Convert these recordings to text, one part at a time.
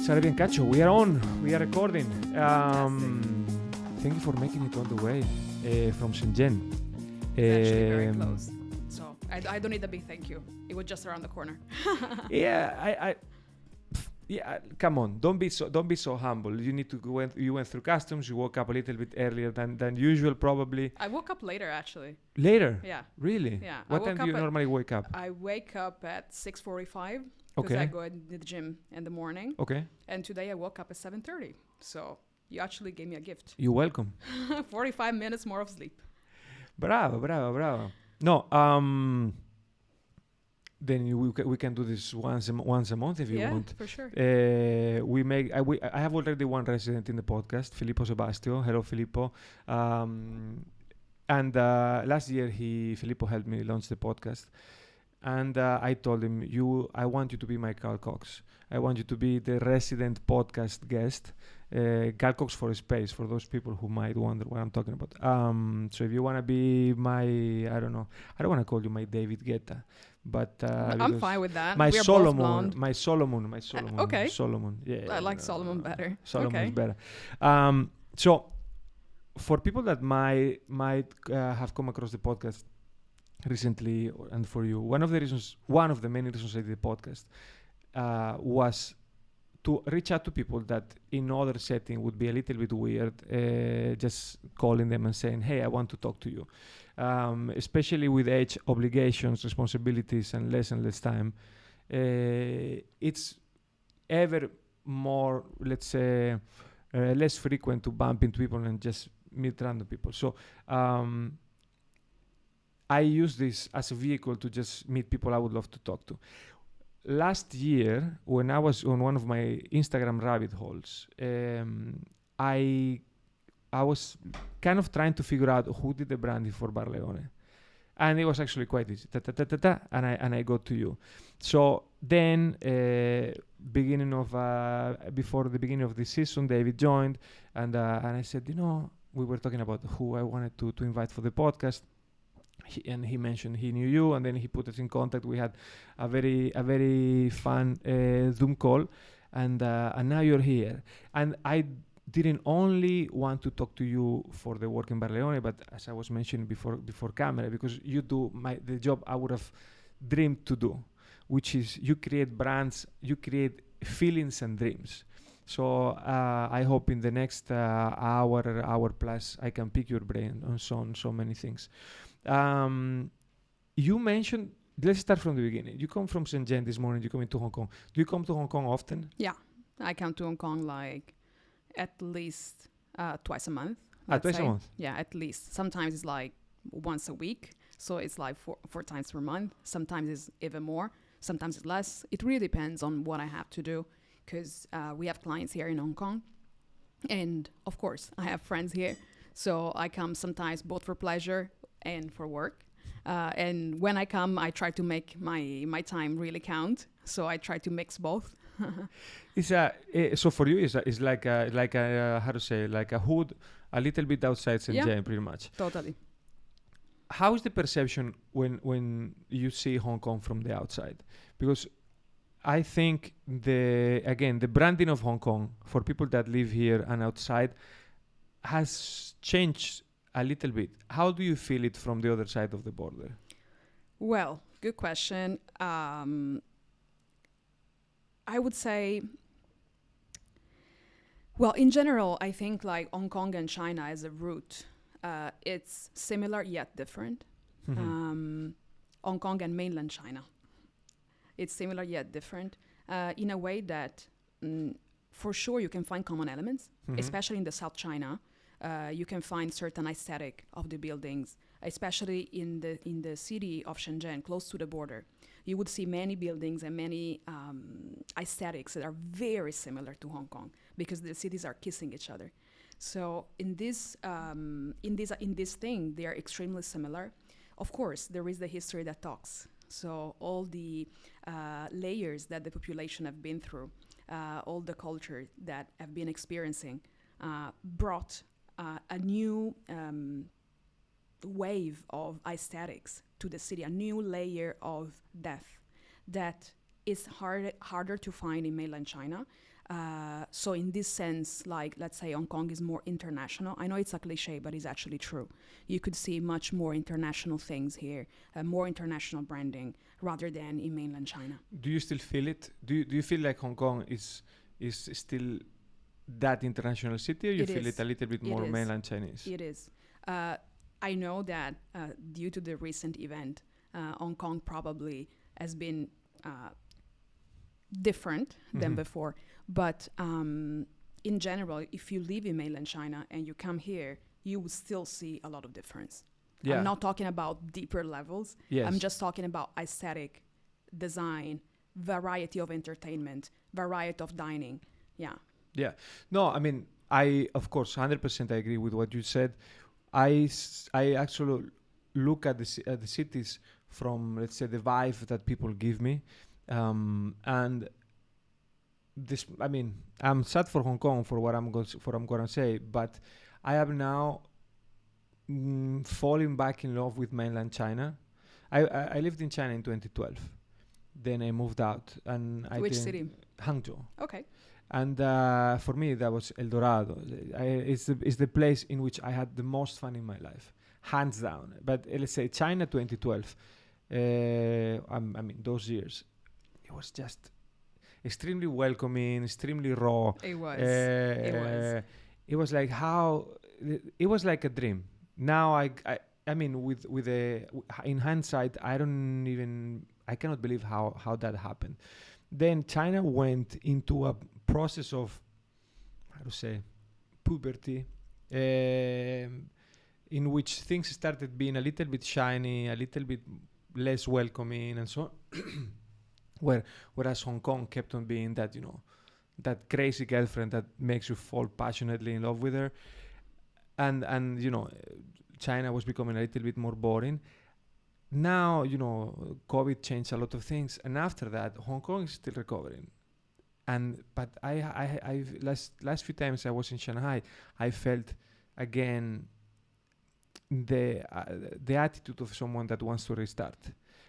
Sara Biancaccio, we are on. We are recording. Thank you for making it all the way from Shenzhen. It's actually very close. So I don't need a big thank you. It was just around the corner. Yeah, come on, don't be so humble. You need to you went through customs. You woke up a little bit earlier than usual, probably. I woke up later, actually. Later? Yeah. Really? Yeah. What time do you normally wake up? I wake up at 6:45 because I go to the gym in the morning. Okay. And today I woke up at 7:30. So you actually gave me a gift. You're welcome. 45 minutes more of sleep. Bravo. No, then we can do this once a month if you want. Yeah, for sure. I have already one resident in the podcast, Filippo Sebastio. Hello, Filippo. And last year Filippo helped me launch the podcast, and I told him, I want you to be my Carl Cox. I want you to be the resident podcast guest. Carl Cox for a space, for those people who might wonder what I'm talking about. So if you want to be I don't want to call you my David Guetta, but I'm fine with that. My we are Solomon, both blonde. my Solomon. Okay. Solomon. Yeah. I like Solomon better. Solomon okay. is better. So for people that might have come across the podcast recently, and for you, one of the many reasons I did the podcast was to reach out to people that in other setting would be a little bit weird, just calling them and saying, hey, I want to talk to you. Especially with age, obligations, responsibilities, and less time, it's ever more, let's say, less frequent to bump into people and just meet random people. So I use this as a vehicle to just meet people I would love to talk to. Last year, when I was on one of my Instagram rabbit holes, I was kind of trying to figure out who did the branding for Bar Leone. And it was actually quite easy. And I got to you. So then, before the beginning of the season, David joined, and I said, we were talking about who I wanted to invite for the podcast. He mentioned he knew you, and then he put us in contact. We had a very fun Zoom call, and now you're here. And I didn't only want to talk to you for the work in Bar Leone, but as I was mentioning before camera, because you do the job I would have dreamed to do, which is you create brands, you create feelings and dreams. So I hope in the next hour plus I can pick your brain on so many things. You mentioned, let's start from the beginning. You come from Shenzhen this morning, you come into Hong Kong. Do you come to Hong Kong often? Yeah, I come to Hong Kong like at least twice a month. Twice a month? Yeah, at least. Sometimes it's like once a week. So it's like four times per month. Sometimes it's even more. Sometimes it's less. It really depends on what I have to do, because we have clients here in Hong Kong. And of course, I have friends here. So I come sometimes both for pleasure and for work. And when I come, I try to make my time really count. So I try to mix both. So for you, it's like a how to say, like a hood, a little bit outside Shenzhen, pretty much. Totally. How is the perception when you see Hong Kong from the outside? Because I think the branding of Hong Kong for people that live here and outside has changed a little bit. How do you feel it from the other side of the border? Well, good question. I would say, well, in general, I think like Hong Kong and China as a route, it's similar yet different. Mm-hmm. Hong Kong and mainland China, it's similar yet different in a way that for sure you can find common elements, especially in the South China. You can find certain aesthetic of the buildings, especially in the city of Shenzhen, close to the border. You would see many buildings and many aesthetics that are very similar to Hong Kong, because the cities are kissing each other. So in this thing, they are extremely similar. Of course, there is the history that talks. So all the layers that the population have been through, all the culture that have been experiencing, brought a new wave of aesthetics to the city, a new layer of depth that is harder to find in mainland China. So in this sense, like, let's say Hong Kong is more international. I know it's a cliche, but it's actually true. You could see much more international things here, more international branding rather than in mainland China. Do you still feel it? Do you feel like Hong Kong is still that international city, or you feel it a little bit more mainland Chinese? It is. I know that due to the recent event, Hong Kong probably has been different than before. But in general, if you live in mainland China and you come here, you will still see a lot of difference. Yeah. I'm not talking about deeper levels. Yes. I'm just talking about aesthetic, design, variety of entertainment, variety of dining. Yeah. Yeah. No, I mean, I, of course, 100% I agree with what you said. I actually look at the cities from, let's say, the vibe that people give me. And this, I mean, I'm sad for Hong Kong for what I'm gonna say, but I am now falling back in love with mainland China. I lived in China in 2012. Then I moved out, and Which city? Hangzhou. Okay. And for me, that was El Dorado. It's the place in which I had the most fun in my life, hands down. But let's say China 2012. I mean, those years, it was just extremely welcoming, extremely raw. It was. It was like it was like a dream. Now I mean, in hindsight, I cannot believe how that happened. Then China went into a process of, how to say, puberty, in which things started being a little bit shiny, a little bit less welcoming, and so on. Whereas Hong Kong kept on being that, that crazy girlfriend that makes you fall passionately in love with her. And China was becoming a little bit more boring. Now, COVID changed a lot of things, and after that, Hong Kong is still recovering. But I've last few times I was in Shanghai, I felt again the attitude of someone that wants to restart.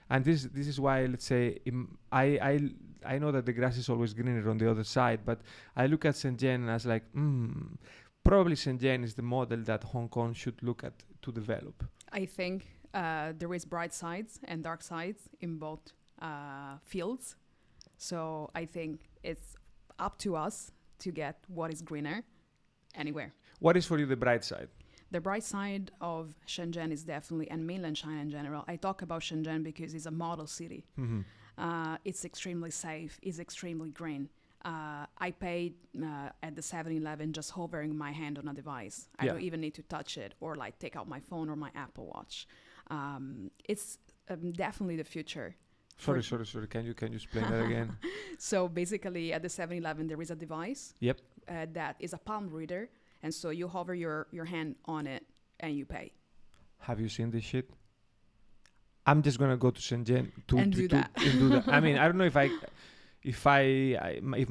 And this is why, let's say, I know that the grass is always greener on the other side, but I look at Shenzhen and I was like, probably Shenzhen is the model that Hong Kong should look at to develop. I think there is bright sides and dark sides in both fields. So I think it's up to us to get what is greener anywhere. What is for you the bright side? The bright side of Shenzhen is definitely, and mainland China in general, I talk about Shenzhen because it's a model city. It's extremely safe, it's extremely green. I paid at the 7-Eleven just hovering my hand on a device. I don't even need to touch it or like take out my phone or my Apple Watch. It's definitely the future. Sorry. Can you explain that again? So basically at the 7-Eleven there is a device that is a palm reader. And so you hover your hand on it and you pay. Have you seen this shit? I'm just gonna go to Shenzhen to do that. I mean, I don't know if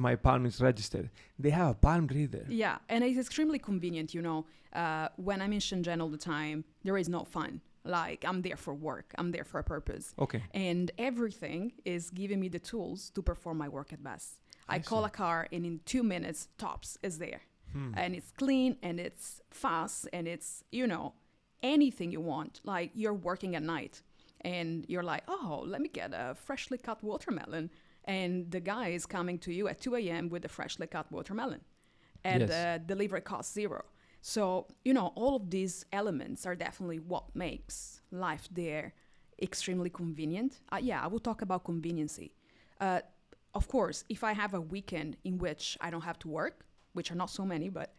my palm is registered. They have a palm reader. Yeah, and it's extremely convenient. When I'm in Shenzhen all the time, there is no fun. Like, I'm there for work. I'm there for a purpose. Okay. And everything is giving me the tools to perform my work at best. I call a car, and in 2 minutes tops is there. And it's clean and it's fast and it's, anything you want. Like, you're working at night and you're like, oh, let me get a freshly cut watermelon. And the guy is coming to you at 2 a.m. with a freshly cut watermelon. And delivery costs $0. So, all of these elements are definitely what makes life there extremely convenient. I will talk about conveniency. Of course, if I have a weekend in which I don't have to work, which are not so many, but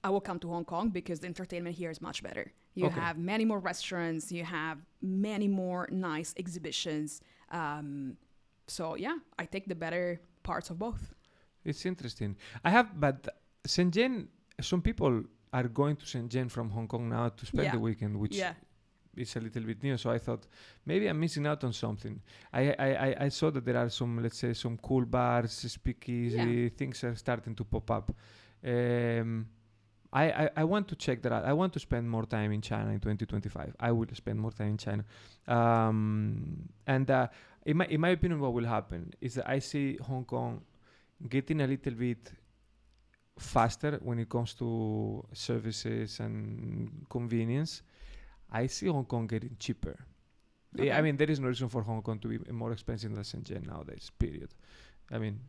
I will come to Hong Kong because the entertainment here is much better. You have many more restaurants, you have many more nice exhibitions. I take the better parts of both. It's interesting. But Shenzhen, some people are going to Shenzhen from Hong Kong now to spend the weekend, which is a little bit new. So I thought maybe I'm missing out on something. I saw that there are some, let's say, some cool bars, speakeasy, things are starting to pop up. I want to check that out. I want to spend more time in China in 2025. I will spend more time in China. in my opinion, what will happen is that I see Hong Kong getting a little bit faster when it comes to services and convenience. I see Hong Kong getting cheaper. Okay. I mean, there is no reason for Hong Kong to be more expensive than Shenzhen nowadays, period. I mean,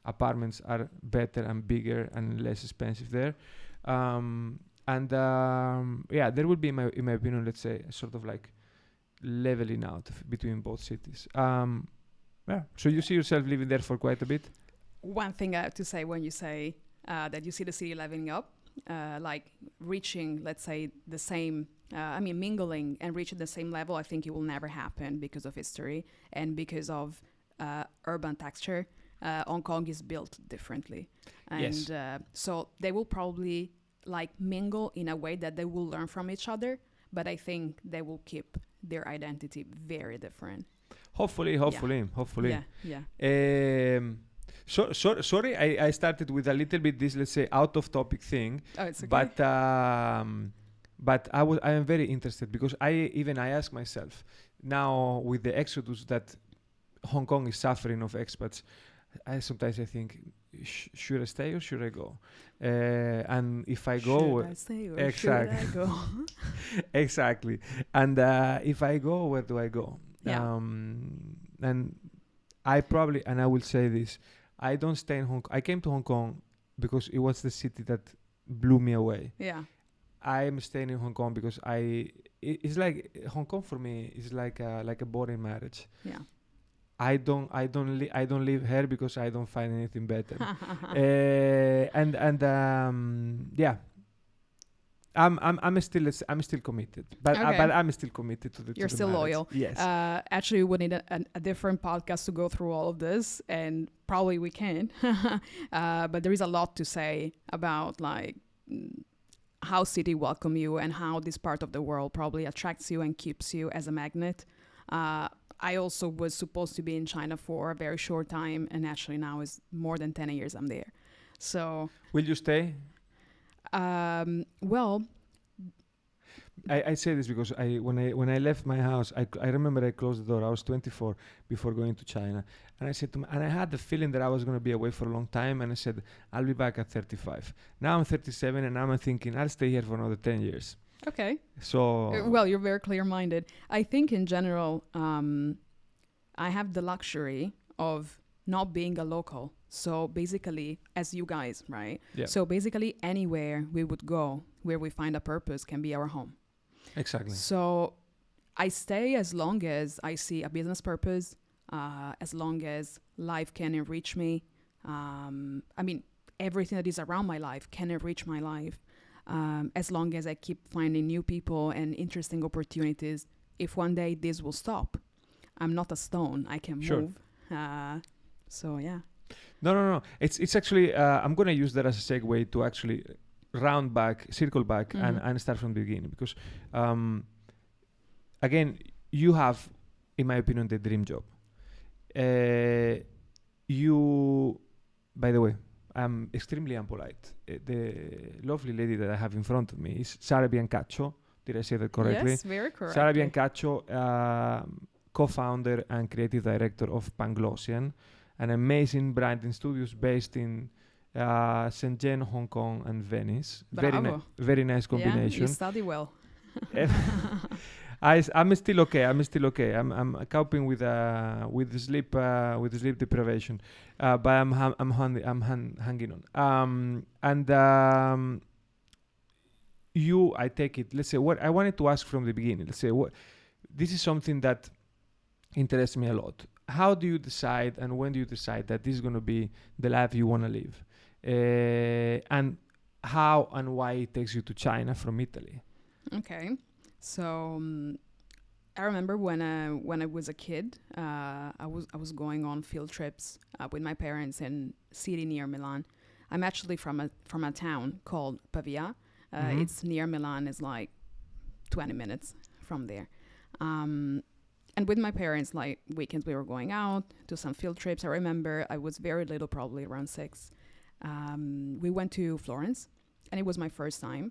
apartments are better and bigger and less expensive there. There will be, in my opinion, let's say, sort of like leveling out between both cities. So you see yourself living there for quite a bit? One thing I have to say when you say that you see the city leveling up, like reaching, let's say, the same, mingling and reaching the same level, I think it will never happen because of history and because of urban texture. Hong Kong is built differently. And so they will probably like mingle in a way that they will learn from each other, but I think they will keep their identity very different. Hopefully. Yeah. Sorry, I started with a little bit this, let's say, out of topic thing. Oh, it's okay. But I am very interested because I ask myself now with the exodus that Hong Kong is suffering of expats. Sometimes I think, should I stay or should I go? And if I go, should I stay or exactly. should I go? Exactly. And if I go, where do I go? Yeah. And I will say this, I don't stay in Hong Kong. I came to Hong Kong because it was the city that blew me away. Yeah. I am staying in Hong Kong because it's like Hong Kong for me is like a boring marriage. Yeah. I don't live here because I don't find anything better. I'm still committed, but I'm still committed to the. You're to the still marriage. loyal. Yes. Actually, we need a different podcast to go through all of this, and probably we can. But there is a lot to say about like how city welcome you and how this part of the world probably attracts you and keeps you as a magnet. I also was supposed to be in China for a very short time, and actually now is more than 10 years I'm there. So. Will you stay? Well. I say this because when I left my house, I remember I closed the door. I was 24 before going to China, and I said to and I had the feeling that I was going to be away for a long time, and I said I'll be back at 35. Now I'm 37, and now I'm thinking I'll stay here for another 10 years. Okay. So. Well, you're very clear-minded. I think in general, I have the luxury of not being a local. So basically, as you guys, right? Yeah. So basically, anywhere we would go where we find a purpose can be our home. Exactly. So I stay as long as I see a business purpose, as long as life can enrich me. Everything that is around my life can enrich my life. As long as I keep finding new people and interesting opportunities. If one day this will stop, I'm not a stone. I can move. So yeah. No. It's actually I'm gonna use that as a segue to actually circle back and start from the beginning because again you have, in my opinion, the dream job. You, by the way, I'm extremely impolite. The lovely lady that I have in front of me is Sara Biancaccio. Did I say that correctly? Yes, very correct. Sara Biancaccio, co-founder and creative director of Panglossian, an amazing branding studios based in Shenzhen, Hong Kong, and Venice. Very nice combination. Yeah, you study well. I'm still okay. I'm coping with the sleep deprivation, but I'm hanging on. I take it. Let's say what I wanted to ask from the beginning. Let's say this is something that interests me a lot. How do you decide, and when do you decide that this is going to be the life you want to live, and how and why it takes you to China from Italy? Okay. So I remember when I was a kid, I was going on field trips with my parents in a city near Milan. I'm actually from a town called Pavia. It's near Milan. It's like 20 minutes from there. And with my parents, like weekends, we were going out to some field trips. I remember I was very little, probably around 6. We went to Florence, and it was my first time.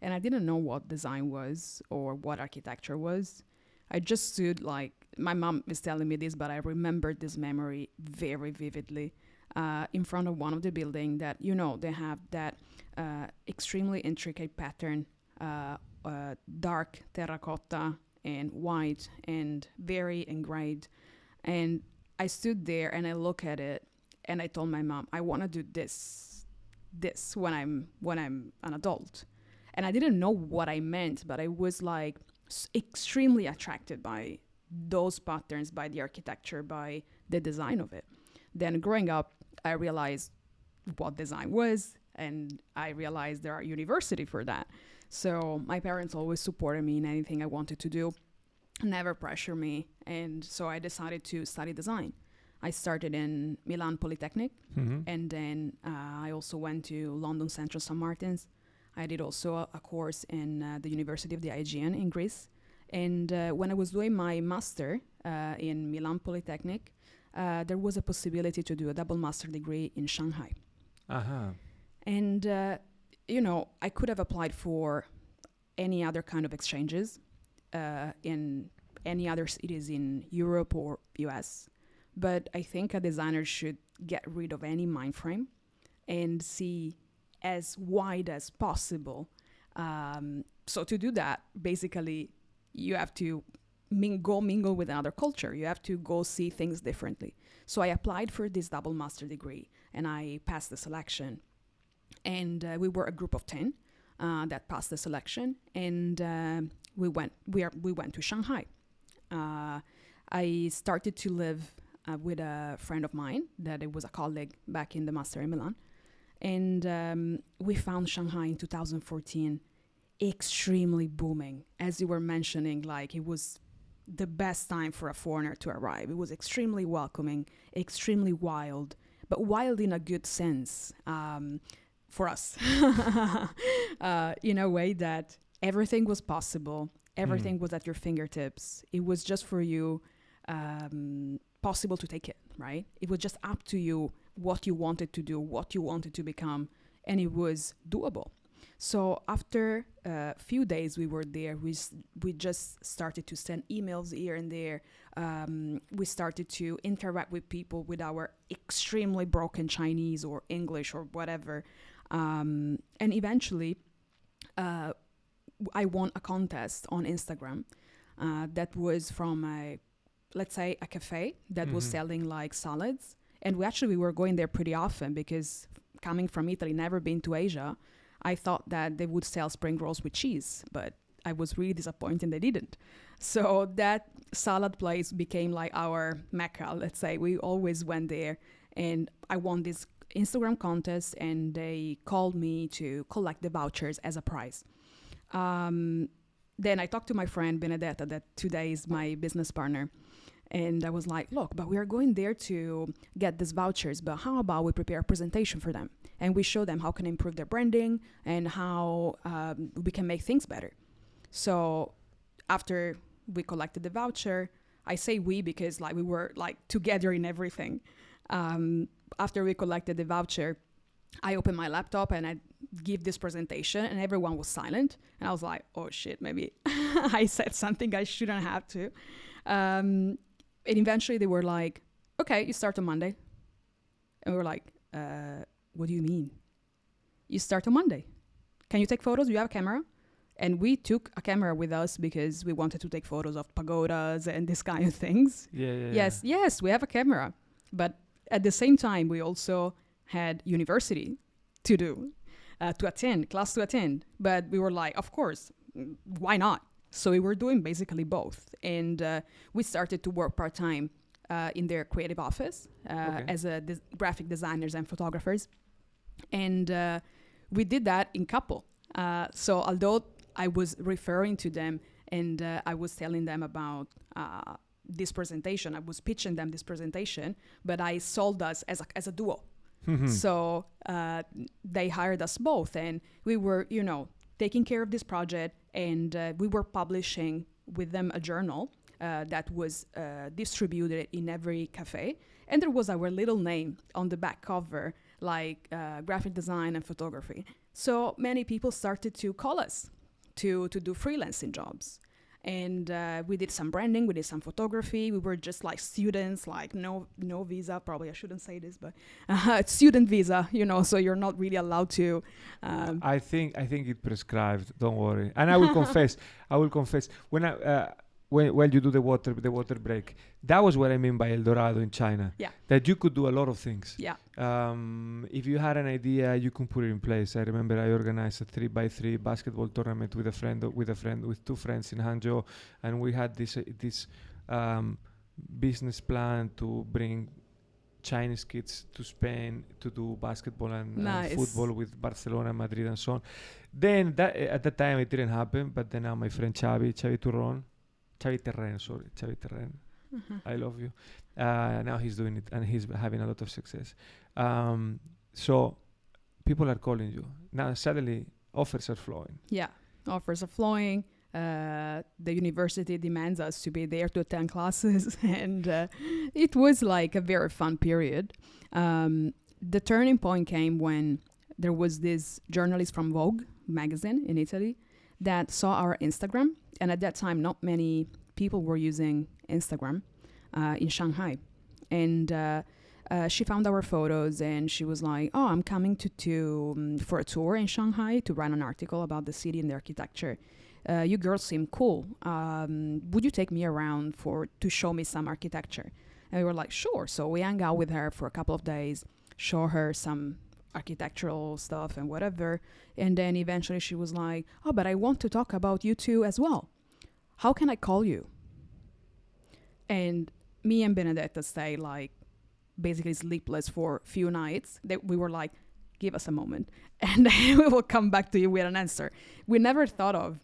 And I didn't know what design was or what architecture was. I just stood like my mom is telling me this, but I remember this memory very vividly. In front of one of the building that, they have that extremely intricate pattern, dark terracotta and white and very engraved. And I stood there and I look at it and I told my mom, I want to do this when I'm an adult. And I didn't know what I meant, but I was like extremely attracted by those patterns, by the architecture, by the design of it. Then growing up, I realized what design was, and I realized there are university for that. So my parents always supported me in anything I wanted to do, never pressure me. And so I decided to study design. I started in Milan Polytechnic, and then I also went to London Central St. Martin's. I did also a course in the University of the Aegean in Greece. And when I was doing my master in Milan Polytechnic, there was a possibility to do a double master degree in Shanghai. And, I could have applied for any other kind of exchanges in any other cities in Europe or US. But I think a designer should get rid of any mind frame and see as wide as possible. So to do that, basically, you have to mingle with another culture. You have to go see things differently. So I applied for this double master degree and I passed the selection. And we were a group of 10 that passed the selection, and we went to Shanghai. I started to live with a friend of mine that it was a colleague back in the master in Milan. And we found Shanghai in 2014 extremely booming. As you were mentioning, like it was the best time for a foreigner to arrive. It was extremely welcoming, extremely wild, but wild in a good sense for us. In a way that everything was possible. Everything was at your fingertips. It was just for you possible to take it, right? It was just up to you what you wanted to do, what you wanted to become, and it was doable. So after a few days we were there, we just started to send emails here and there. We started to interact with people with our extremely broken Chinese or English or whatever. And eventually, I won a contest on Instagram that was from a cafe that was selling like salads. And we were going there pretty often because coming from Italy, never been to Asia, I thought that they would sell spring rolls with cheese, but I was really disappointed they didn't. So that salad place became like our mecca, let's say. We always went there, and I won this Instagram contest, and they called me to collect the vouchers as a prize. Then I talked to my friend Benedetta, that today is my business partner. And I was like, look, but we are going there to get these vouchers, but how about we prepare a presentation for them? And we show them how can improve their branding and how we can make things better. So after we collected the voucher, I say we because like we were like together in everything. After we collected the voucher, I opened my laptop and I give this presentation and everyone was silent. And I was like, oh shit, maybe I said something I shouldn't have to. And eventually they were like, okay, you start on Monday. And we were like, what do you mean? You start on Monday. Can you take photos? Do you have a camera? And we took a camera with us because we wanted to take photos of pagodas and this kind of things. Yes, we have a camera. But at the same time, we also had university to do, class to attend. But we were like, of course, why not? So we were doing basically both. And we started to work part-time in their creative office as graphic designers and photographers. And we did that in couple. So although I was referring to them and I was telling them about this presentation, I was pitching them this presentation, but I sold us as a duo. So they hired us both, and we were, taking care of this project, and we were publishing with them a journal that was distributed in every cafe. And there was our little name on the back cover, like graphic design and photography. So many people started to call us to do freelancing jobs. And we did some branding, we did some photography. We were just like students, like no visa. Probably I shouldn't say this, but student visa, so you're not really allowed to. I think it prescribed. Don't worry. And I will confess. When when you do the water break, that was what I mean by El Dorado in China. Yeah. That you could do a lot of things. Yeah. If you had an idea, you can put it in place. I remember I organized a 3x3 basketball tournament with two friends in Hangzhou, and we had this business plan to bring Chinese kids to Spain to do basketball and football with Barcelona, Madrid, and so on. Then at that time it didn't happen, but then now my friend Xavi Terren, I love you. Now he's doing it and he's having a lot of success. So people are calling you now. Suddenly offers are flowing. Yeah, offers are flowing. The university demands us to be there to attend classes, and it was like a very fun period. The turning point came when there was this journalist from Vogue magazine in Italy that saw our Instagram, and at that time not many people were using Instagram in Shanghai, and she found our photos and she was like, "Oh, I'm coming to for a tour in Shanghai to write an article about the city and the architecture. You girls seem cool. Would you take me around to show me some architecture?" And we were like, "Sure." So we hung out with her for a couple of days, show her some architectural stuff and whatever. And then eventually she was like, "Oh, but I want to talk about you two as well. How can I call you?" And me and Benedetta stayed like basically sleepless for a few nights. That we were like, "Give us a moment and then we will come back to you with an answer." We never thought of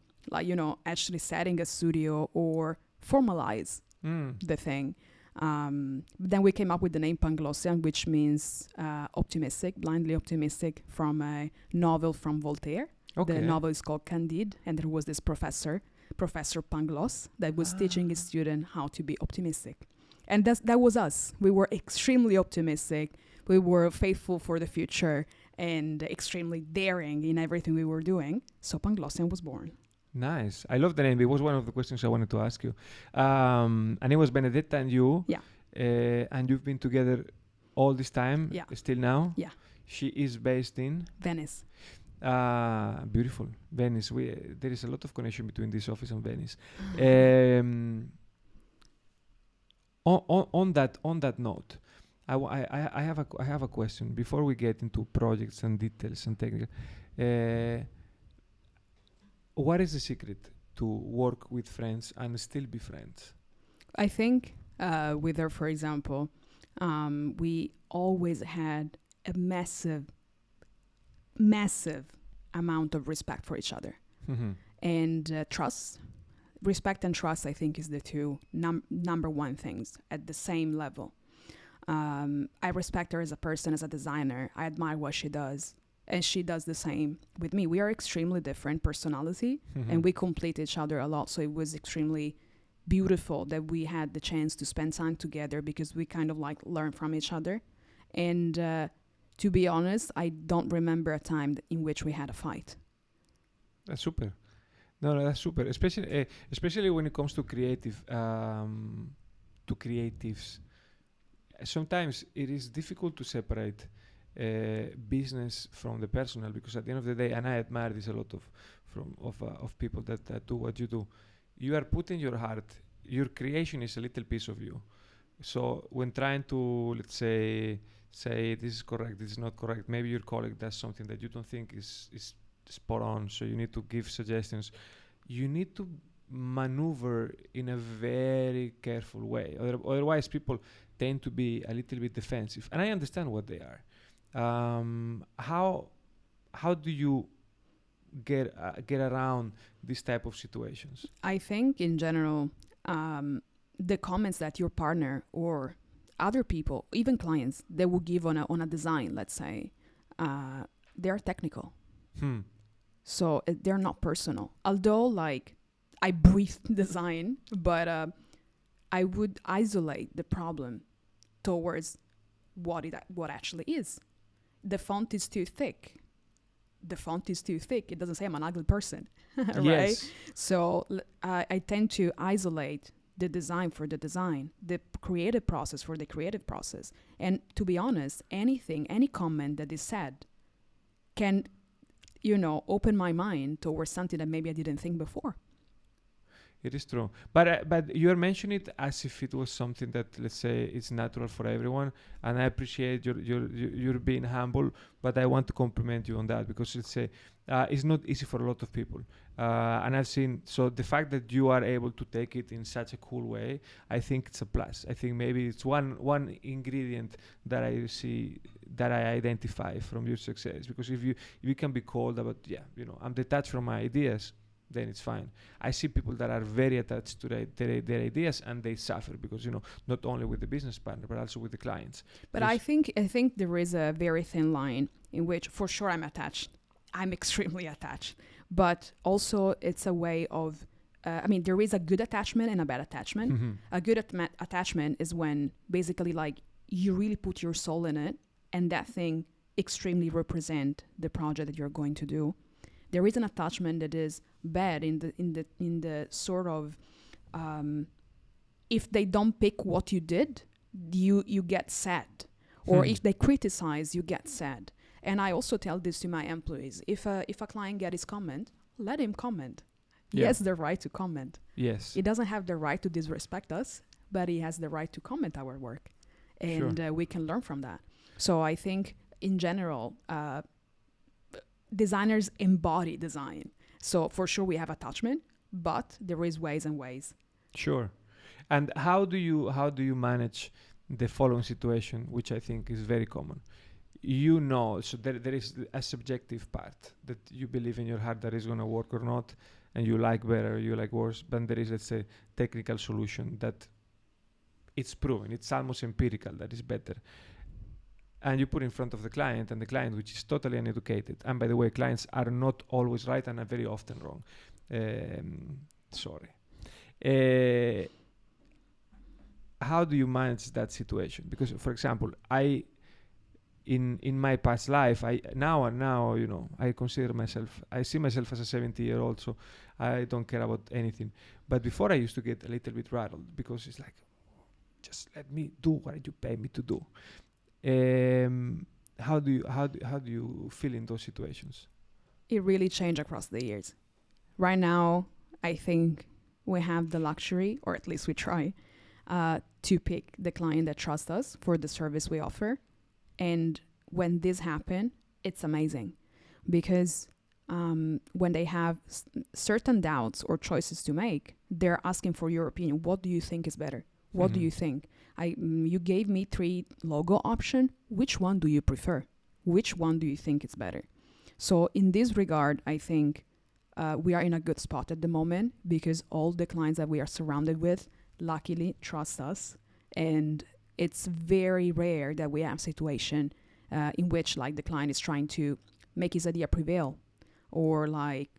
actually setting a studio or formalize the thing. Then we came up with the name Panglossian, which means optimistic, blindly optimistic, from a novel from Voltaire. Okay. The novel is called Candid, and there was this Professor Pangloss, that was teaching his student how to be optimistic. And that was us. We were extremely optimistic. We were faithful for the future and extremely daring in everything we were doing. So Panglossian was born. Nice. I love the name. It was one of the questions I wanted to ask you. And it was Benedetta and you. Yeah. And you've been together all this time? Yeah. Still now? Yeah. She is based in? Venice. Beautiful. Venice. There is a lot of connection between this office and Venice. On that note, I have a question before we get into projects and details and technical. What is the secret to work with friends and still be friends? I think with her, for example, we always had a massive amount of respect for each other. Mm-hmm. And trust. Respect and trust, I think, is the two number one things at the same level. I respect her as a person, as a designer. I admire what she does. And she does the same with me. We are extremely different personality, and we complete each other a lot. So it was extremely beautiful that we had the chance to spend time together, because we kind of like learn from each other. And to be honest, I don't remember a time in which we had a fight. That's super. No, that's super. Especially when it comes to creatives. Sometimes it is difficult to separate business from the personal, because at the end of the day, and I admire this a lot of people that do what you do, you are putting your heart. Your creation is a little piece of you. So when trying to, let's say this is correct, this is not correct, maybe your colleague does something that you don't think is spot on, so you need to give suggestions. You need to maneuver in a very careful way. Otherwise, people tend to be a little bit defensive, and I understand what they are. How do you get around this type of situations? I think in general, the comments that your partner or other people, even clients, they will give on a design, let's say, they're technical. So they're not personal. Although, like, I breathe design, but I would isolate the problem towards what actually is. The font is too thick. the font is too thick. It doesn't say I'm an ugly person, right? Yes. So I tend to isolate the design for the design, the creative process for the creative process. And to be honest, any comment that is said can, open my mind towards something that maybe I didn't think before. It is true, but you're mentioning it as if it was something that, let's say, is natural for everyone, and I appreciate you're being humble, but I want to compliment you on that, because let's say it's not easy for a lot of people, and I've seen, so the fact that you are able to take it in such a cool way, I think it's a plus. I think maybe it's one ingredient that I see, that I identify from your success, because if you can be cold about, I'm detached from my ideas, then it's fine. I see people that are very attached to their ideas, and they suffer because, not only with the business partner, but also with the clients. But I think there is a very thin line in which, for sure, I'm attached. I'm extremely attached. But also, it's a way of, there is a good attachment and a bad attachment. Mm-hmm. A good attachment is when basically like you really put your soul in it, and that thing extremely represent the project that you're going to do. There is an attachment that is bad in the sort of, if they don't pick what you did, you get sad, or if they criticize, you get sad. And I also tell this to my employees: if a client gets his comment, let him comment. He has the right to comment. Yes. He doesn't have the right to disrespect us, but he has the right to comment our work, and we can learn from that. So I think in general, designers embody design. So for sure we have attachment, but there is ways and ways. Sure. And how do you manage the following situation, which I think is very common? So there is a subjective part that you believe in your heart that is going to work or not, and you like better, you like worse, but there is, let's say, technical solution that it's proven, it's almost empirical, that is better. And you put in front of the client, and the client, which is totally uneducated. And by the way, clients are not always right and are very often wrong. Sorry. How do you manage that situation? Because, for example, in my past life, I consider myself, I see myself as a 70-year-old, so I don't care about anything. But before, I used to get a little bit rattled, because it's like, just let me do what you pay me to do. How do you feel in those situations? It really changed across the years. Right now, I think we have the luxury, or at least we try, to pick the client that trusts us for the service we offer. And when this happens, it's amazing, because when they have certain doubts or choices to make, they're asking for your opinion. What do you think is better? What do you think? You gave me 3 logo options. Which one do you prefer? Which one do you think is better? So in this regard, I think we are in a good spot at the moment, because all the clients that we are surrounded with, luckily, trust us. And it's very rare that we have a situation in which like the client is trying to make his idea prevail, or like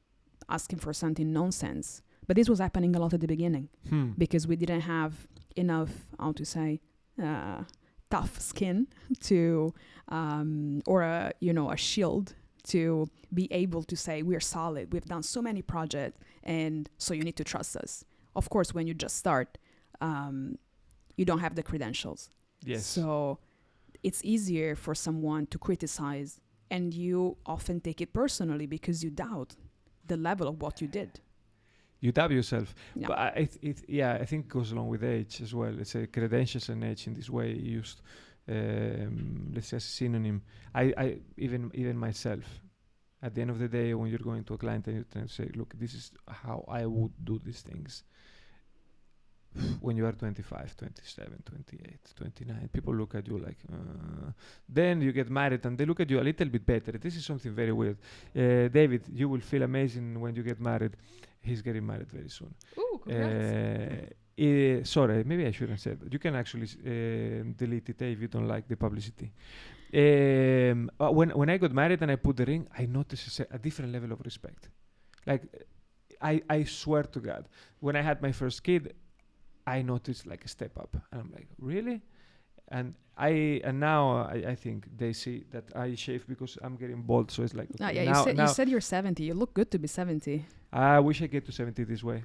asking for something nonsense. But this was happening a lot at the beginning, because we didn't have enough, tough skin to, or a shield to be able to say, we're solid, we've done so many projects, and so you need to trust us. Of course, when you just start, you don't have the credentials. Yes. So it's easier for someone to criticize, and you often take it personally because you doubt the level of what you did. You doubt yourself. Yeah. But I think it goes along with age as well. Let's say credentials and age in this way used, let's say, as a synonym. I even myself, at the end of the day, when you're going to a client and you say, look, this is how I would do these things. When you are 25, 27, 28, 29, people look at you like, then you get married and they look at you a little bit better. This is something very weird. David, you will feel amazing when you get married. He's getting married very soon. Ooh, congrats. Sorry, maybe I shouldn't say that. You can actually delete it if you don't like the publicity. When I got married and I put the ring, I noticed a different level of respect. Like, I swear to God, when I had my first kid, I noticed like a step up. And I'm like, really? and I think they see that I shave because I'm getting bald, so it's like okay, Yeah, you said you're 70. You look good to be 70. I wish I get to 70 this way.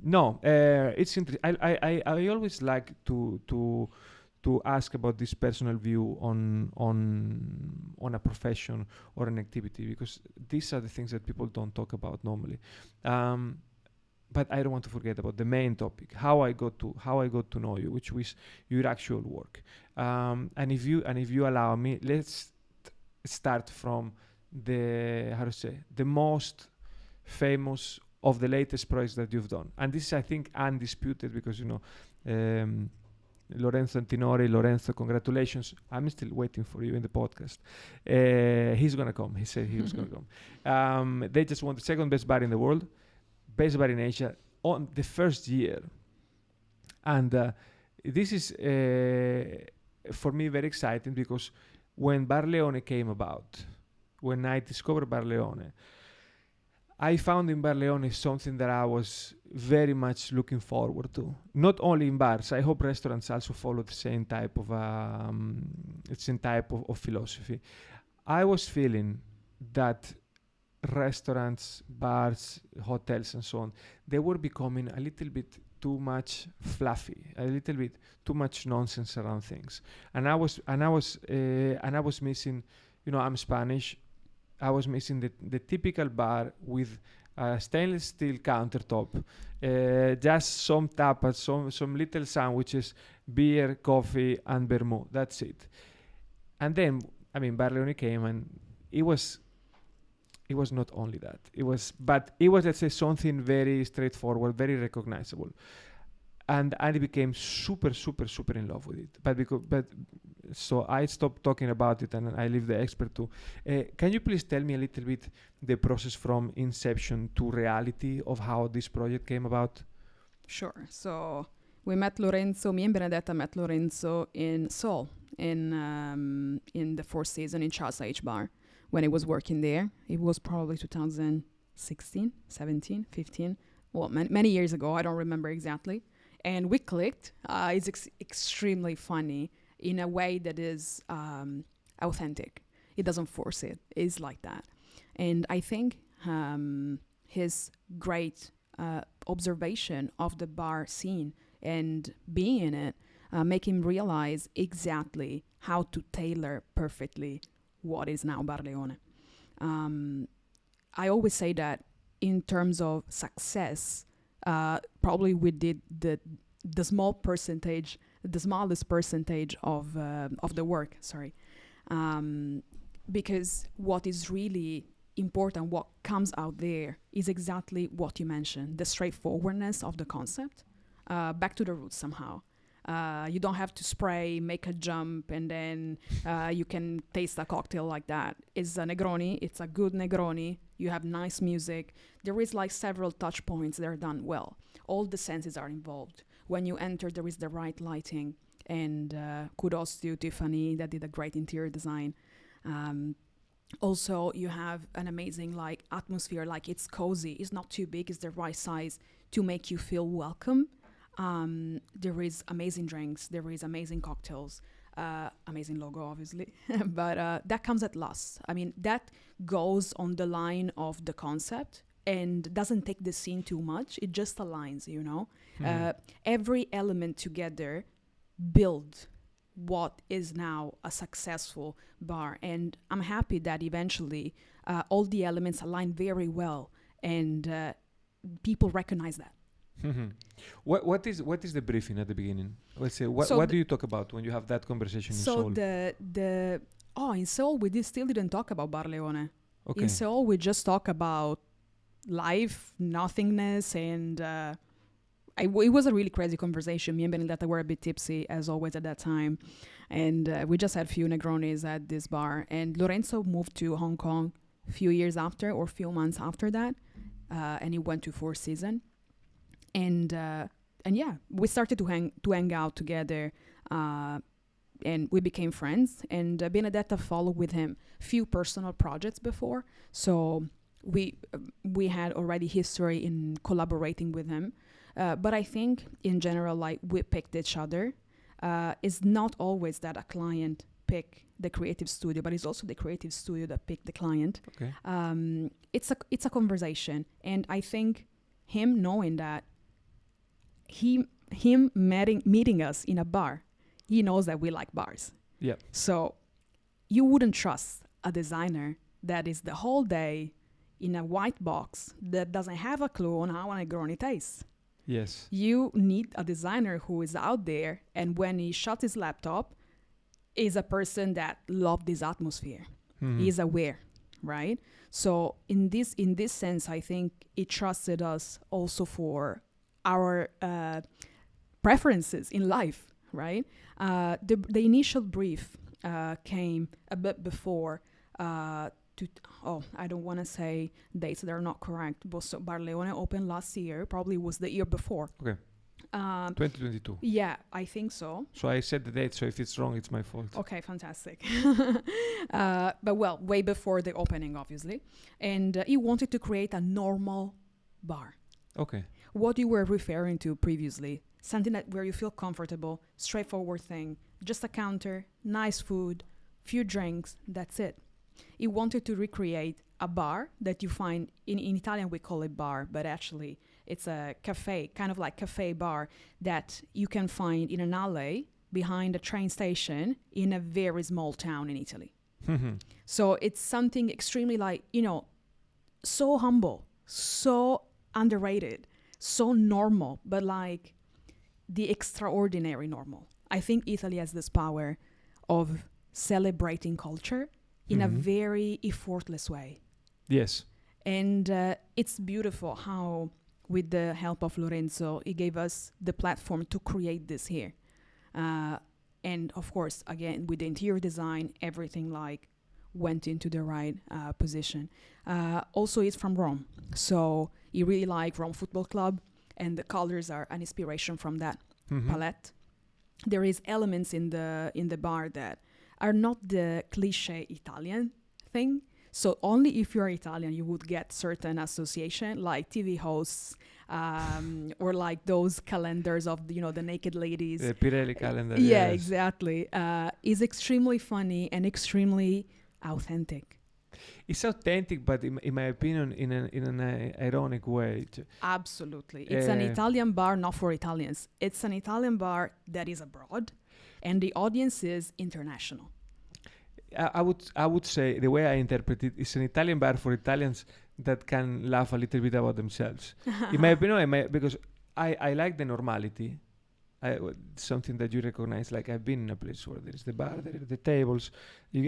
No, it's interesting. I always like to ask about this personal view on a profession or an activity, because these are the things that people don't talk about normally. But I don't want to forget about the main topic, how I got to know you, which was your actual work. And if you allow me, let's start from the most famous of the latest projects that you've done. And this is, I think, undisputed, because Lorenzo Antinori. Lorenzo, congratulations. I'm still waiting for you in the podcast. He's going to come. He said he was going to come. They just won the second best bar in the world, best bar in Asia on the first year. And this is, for me, very exciting, because when Bar Leone came about, when I discovered Bar Leone, I found in Bar Leone something that I was very much looking forward to. Not only in bars, I hope restaurants also follow the same type of philosophy. I was feeling that restaurants, bars, hotels, and so on, they were becoming a little bit too much fluffy, a little bit too much nonsense around things, and I was missing. I'm Spanish. I was missing the typical bar with a stainless steel countertop, just some tapas, some little sandwiches, beer, coffee, and vermouth. That's it. And then, Bar Leone came, and it was not only that. It was, let's say, something very straightforward, very recognizable. And I became super, super, super in love with it. So I stopped talking about it, and I leave the expert to. Can you please tell me a little bit the process from inception to reality of how this project came about? Sure. So we met Lorenzo. Me and Benedetta met Lorenzo in Seoul in the Four Seasons in Charles H Bar when he was working there. It was probably 2016, 17, 15. Well, many years ago. I don't remember exactly. And we clicked. It's extremely funny in a way that is authentic. It doesn't force it. It's like that. And I think his great observation of the bar scene and being in it make him realize exactly how to tailor perfectly what is now Bar Leone. I always say that in terms of success, probably we did the smallest percentage of the work. Sorry, because what is really important, what comes out there, is exactly what you mentioned: the straightforwardness of the concept, back to the roots somehow. You don't have to spray, make a jump, and then you can taste a cocktail like that. It's a Negroni. It's a good Negroni. You have nice music. There is like several touch points that are done well. All the senses are involved. When you enter, there is the right lighting. And kudos to Tiffany that did a great interior design. Also, you have an amazing atmosphere. Like, it's cozy. It's not too big. It's the right size to make you feel welcome. There is amazing drinks. There is amazing cocktails. Amazing logo, obviously. But that comes at last. That goes on the line of the concept and doesn't take the scene too much. It just aligns, every element together build what is now a successful bar. And I'm happy that eventually all the elements align very well, and people recognize that. What is the briefing at the beginning? Let's say, what do you talk about when you have that conversation in Seoul? In Seoul we still didn't talk about Bar Leone. Okay. In Seoul we just talk about life, nothingness, and it was a really crazy conversation. Me and Benedetta were a bit tipsy as always at that time, and we just had a few Negronis at this bar. And Lorenzo moved to Hong Kong a few years after, or a few months after that, and he went to Four Seasons. And yeah, we started to hang out together, and we became friends. And Benedetta followed with him few personal projects before, so we had already history in collaborating with him. But I think in general, we picked each other. It's not always that a client pick the creative studio, but it's also the creative studio that pick the client. Okay. It's a conversation, and I think him knowing that him meeting us in a bar, he knows that we like bars. Yeah. So you wouldn't trust a designer that is the whole day in a white box that doesn't have a clue on how a Negroni tastes. Yes. You need a designer who is out there, and when he shuts his laptop, is a person that loves this atmosphere. Mhm. He is aware, right? So in this sense, I think he trusted us also for our preferences in life, right? The initial brief came a bit before. I don't want to say dates that are not correct, but so Bar Leone opened last year, probably was the year before. Okay. 2022. Yeah, I think so. So I said the date, so if it's wrong, it's my fault. Okay, fantastic. But well, way before the opening, obviously. And he wanted to create a normal bar. Okay. What you were referring to previously, something that where you feel comfortable, straightforward thing, just a counter, nice food, few drinks, that's it. He wanted to recreate a bar that you find in Italian we call it bar, but actually it's a cafe, kind of like cafe bar that you can find in an alley behind a train station in a very small town in Italy. So it's something extremely like, so humble, so underrated, so normal, but like the extraordinary normal. I think Italy has this power of celebrating culture in a very effortless way. Yes. And it's beautiful how, with the help of Lorenzo, he gave us the platform to create this here. And of course, again, with the interior design, everything like went into the right position. Also, he's from Rome. So he really liked Rome Football Club, and the colors are an inspiration from that palette. There is elements in the bar that are not the cliche Italian thing. So only if you're Italian, you would get certain association, like TV hosts, or like those calendars of the naked ladies. The Pirelli calendar. Yeah, yes. exactly. Is extremely funny and extremely authentic. It's authentic, but in my opinion, in an ironic way. Absolutely. It's an Italian bar, not for Italians. It's an Italian bar that is abroad, and the audience is international. I would say the way I interpret it is an Italian bar for Italians that can laugh a little bit about themselves. In my opinion, because I like the normality. Something that you recognize, like I've been in a place where there is the bar, there are the tables.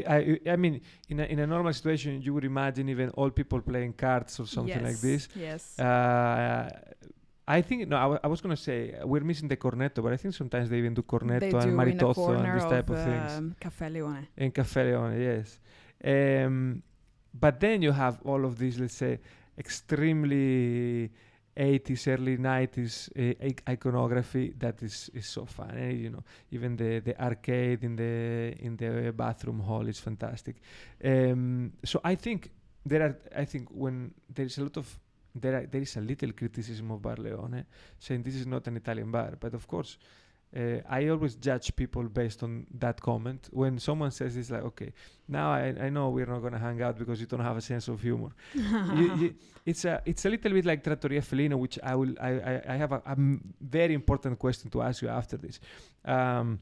I mean, in a normal situation, you would imagine even all people playing cards or something like this. Yes. I think I was gonna say we're missing the cornetto, but I think sometimes they even do cornetto and maritozzo and this type of things. Caffè Leone. In Caffè Leone, yes. But then you have all of these, let's say, extremely 80s, early 90s iconography that is so fun. Even the arcade in the bathroom hall is fantastic. So I think when there is a lot of there is a little criticism of Bar Leone, saying this is not an Italian bar. But of course, I always judge people based on that comment. When someone says it's like, okay, now I know we're not going to hang out because you don't have a sense of humor. It's a little bit like Trattoria Felino, which I have a very important question to ask you after this. There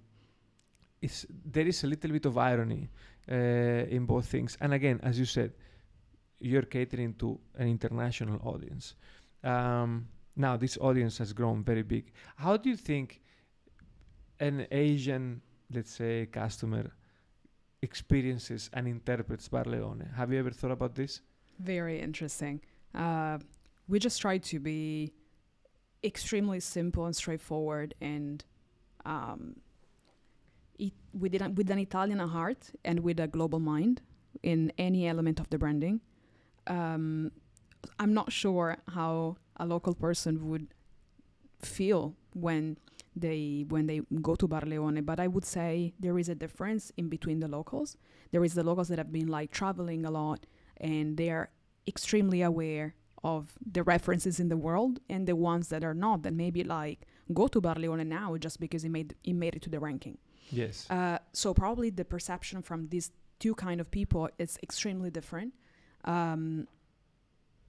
is a little bit of irony in both things. And again, as you said, you're catering to an international audience. Now this audience has grown very big. How do you think an Asian, let's say, customer experiences and interprets Bar Leone? Have you ever thought about this? Very interesting. We just try to be extremely simple and straightforward, and with an Italian heart and with a global mind in any element of the branding. I'm not sure how a local person would feel when they go to Bar Leone, but I would say there is a difference in between the locals. There is the locals that have been like traveling a lot, and they are extremely aware of the references in the world, and the ones that are not, that maybe like go to Bar Leone now just because it made it to the ranking. Yes. So probably the perception from these two kind of people is extremely different.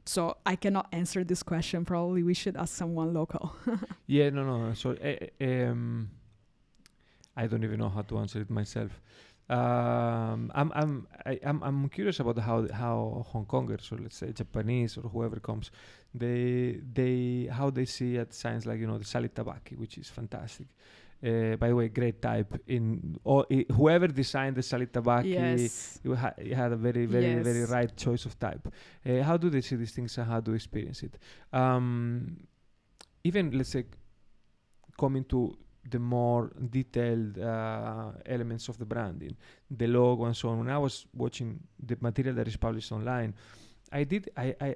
So I cannot answer this question. Probably we should ask someone local. Yeah, no. So I don't even know how to answer it myself. I'm curious about how Hong Kongers, or let's say Japanese or whoever comes, they how they see at signs like the Sali Tabaki, which is fantastic. By the way, great type whoever designed the Sali Tabaki. Yes. You had a very very right choice of type. How do they see these things and how do they experience it? Even let's say coming to the more detailed elements of the branding, the logo and so on. When I was watching the material that is published online, I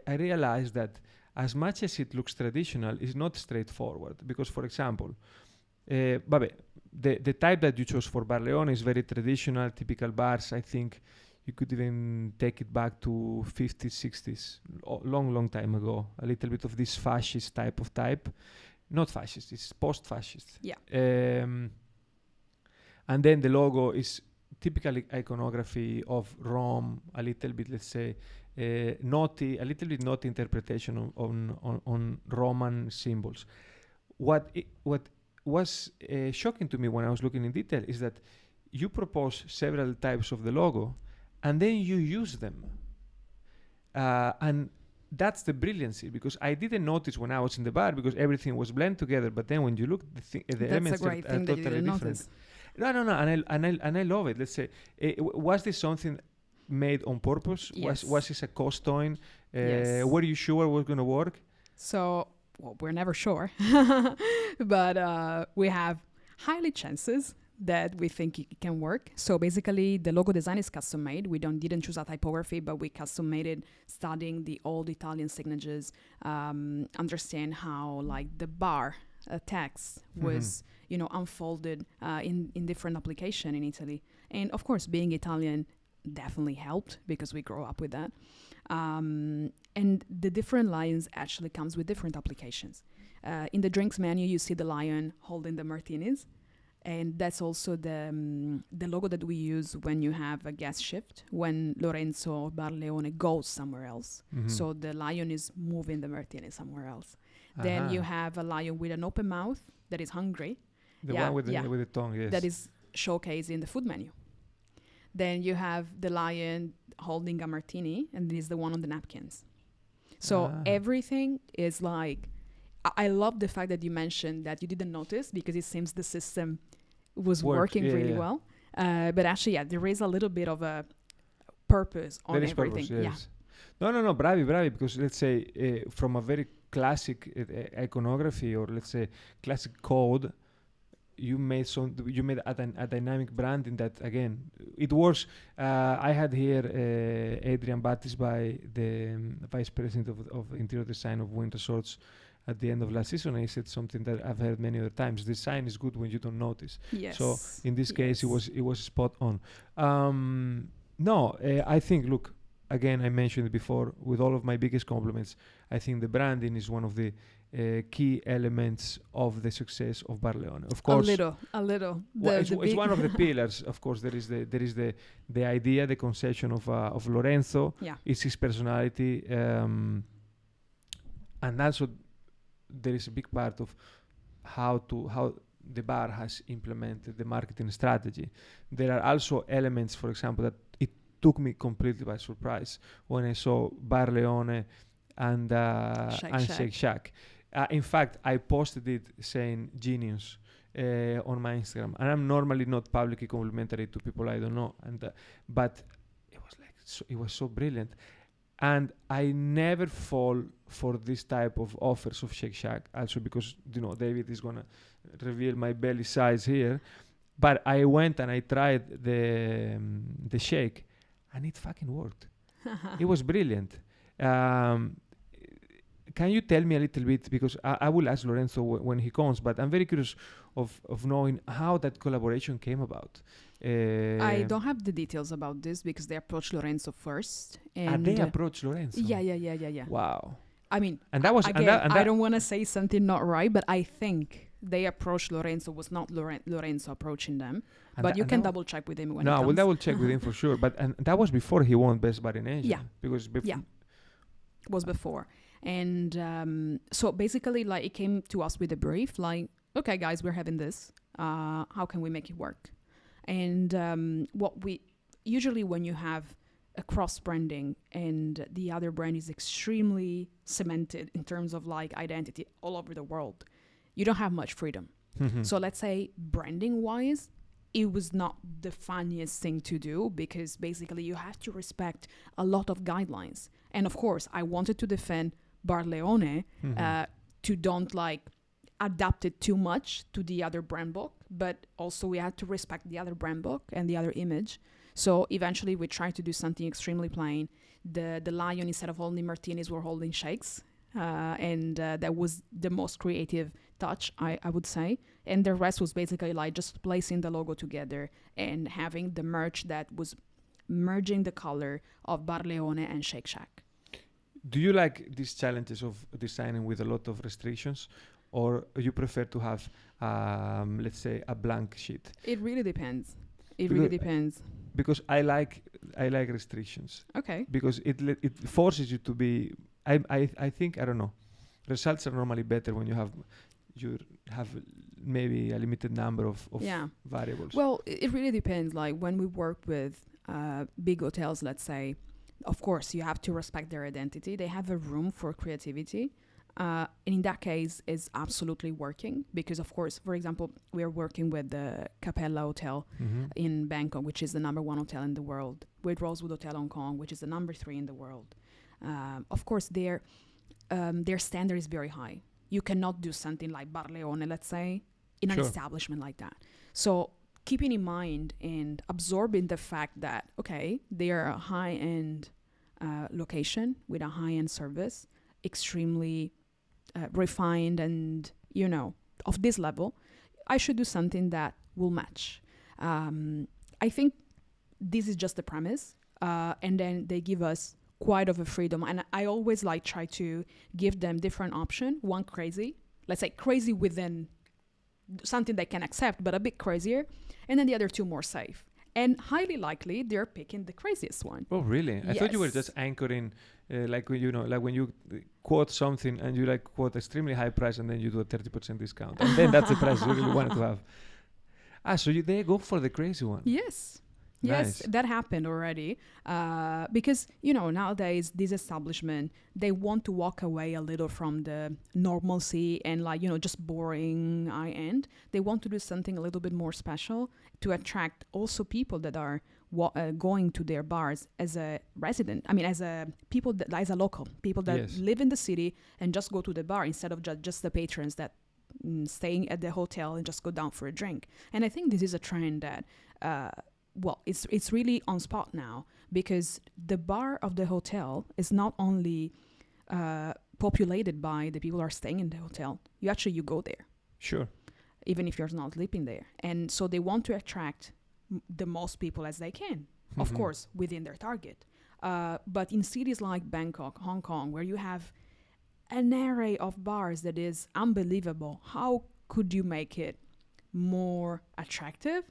realized that as much as it looks traditional, it's not straightforward. Because, for example, the type that you chose for Bar Leone is very traditional, typical bars. I think you could even take it back to 50s, 60s, long time ago. A little bit of this fascist type. Not fascist, it's post-fascist. Yeah. And then the logo is typical iconography of Rome, a little bit, let's say, naughty interpretation on Roman symbols. What was shocking to me when I was looking in detail is that you propose several types of the logo and then you use them. And that's the brilliancy, because I didn't notice when I was in the bar because everything was blended together. But then when you look, the elements are totally different. Notice. No, and I love it. Let's say, was this something made on purpose? Yes. Was this a cost toy? Yes. Were you sure it was going to work? So, we're never sure, but we have highly chances that we think it can work. So basically, the logo design is custom made. We didn't choose a typography, but we custom made it, studying the old Italian signatures, understand how like the bar text was, unfolded in different application in Italy. And of course, being Italian definitely helped because we grew up with that. And the different lions actually comes with different applications. In the drinks menu, you see the lion holding the martinis. And that's also the logo that we use when you have a guest shift, when Lorenzo Bar Leone goes somewhere else. Mm-hmm. So the lion is moving the martini somewhere else. Then you have a lion with an open mouth that is hungry. The one with the tongue, yes. That is showcased in the food menu. Then you have the lion holding a martini, and this is the one on the napkins. So everything is like... I love the fact that you mentioned that you didn't notice, because it seems the system was working really well. But actually, there is a little bit of a purpose on everything. Purpose, yes. No, bravi, because let's say from a very classic iconography, or let's say classic code, you made a dynamic branding that, again, it works. I had here Adrian Battisby, the vice president of interior design of Winter Resorts, at the end of last season. I said something that I've heard many other times: design is good when you don't notice. Yes. So in this case, it was spot on. I think, look, again, I mentioned it before, with all of my biggest compliments, I think the branding is one of the key elements of the success of Bar Leone. Of course, a little. It's one of the pillars. Of course, there is the idea, the conception of Lorenzo. Yeah. It's his personality, and also there is a big part of how the bar has implemented the marketing strategy. There are also elements, for example, that it took me completely by surprise when I saw Bar Leone and Shake Shack. In fact, I posted it saying genius on my Instagram, and I'm normally not publicly complimentary to people I don't know, but it was so brilliant. And I never fall for this type of offers of Shake Shack, also because David is gonna reveal my belly size here. But I went and I tried the shake, and it fucking worked. It was brilliant. Can you tell me a little bit, because I will ask Lorenzo when he comes, but I'm very curious of knowing how that collaboration came about. I don't have the details about this because they approached Lorenzo first. And they approached Lorenzo? Yeah. Wow. I mean, And that was again, and I that don't want to say something not right, but I think they approached Lorenzo, was not Lorenzo approaching them. and But that- you and can that wa- double check with him when no, it I comes. will double check with him for sure. But and that was before he won Best Bar in Asia. Yeah. Because Yeah. Was before. And so basically, like, it came to us with a brief, like, okay, guys, we're having this. How can we make it work? And what we usually, when you have a cross branding and the other brand is extremely cemented in terms of like identity all over the world, you don't have much freedom. So let's say branding wise, it was not the funniest thing to do, because basically you have to respect a lot of guidelines. And of course, I wanted to defend Bar Leone to don't like adapt it too much to the other brand book, but also we had to respect the other brand book and the other image. So eventually we tried to do something extremely plain. The lion, instead of holding martinis, were holding shakes. And that was the most creative touch, I would say. And the rest was basically like just placing the logo together and having the merch that was merging the color of Bar Leone and Shake Shack. Do you like these challenges of designing with a lot of restrictions, or you prefer to have, let's say, a blank sheet? It really depends. It Because- really depends. Because I like restrictions, Okay. because it forces you to be. I think, I don't know. Results are normally better when you have maybe a limited number of Yeah. variables. Well, it really depends. Like when we work with big hotels, let's say, of course, you have to respect their identity. They have a room for creativity. And in that case, it's absolutely working because, of course, for example, we are working with the Capella Hotel in Bangkok, which is the #1 hotel in the world, with Rosewood Hotel Hong Kong, which is the #3 in the world. Of course, their standard is very high. You cannot do something like Bar Leone, let's say, in an Sure. establishment like that. So keeping in mind and absorbing the fact that, okay, they are a high-end location with a high-end service, extremely refined and, of this level, I should do something that will match. I think this is just the premise. And then they give us quite of a freedom. And I always try to give them different option. One crazy, let's say crazy within something they can accept, but a bit crazier. And then the other two more safe. And highly likely they're picking the craziest one. Oh, really? I thought you were Yes. just anchoring, like when you quote something and you quote extremely high price and then you do a 30% discount, and then that's the price you really wanted to have. So they go for the crazy one. Yes. Nice. Yes, that happened already. Because, nowadays, this establishment, they want to walk away a little from the normalcy and just boring high-end. They want to do something a little bit more special to attract also people that are going to their bars as a resident. I mean, as a local, people that Yes. live in the city and just go to the bar instead of just the patrons that staying at the hotel and just go down for a drink. And I think this is a trend that... it's really on spot now, because the bar of the hotel is not only populated by the people who are staying in the hotel. You go there, Sure. even if you're not sleeping there. And so they want to attract the most people as they can, of course, within their target. But in cities like Bangkok, Hong Kong, where you have an array of bars that is unbelievable, how could you make it more attractive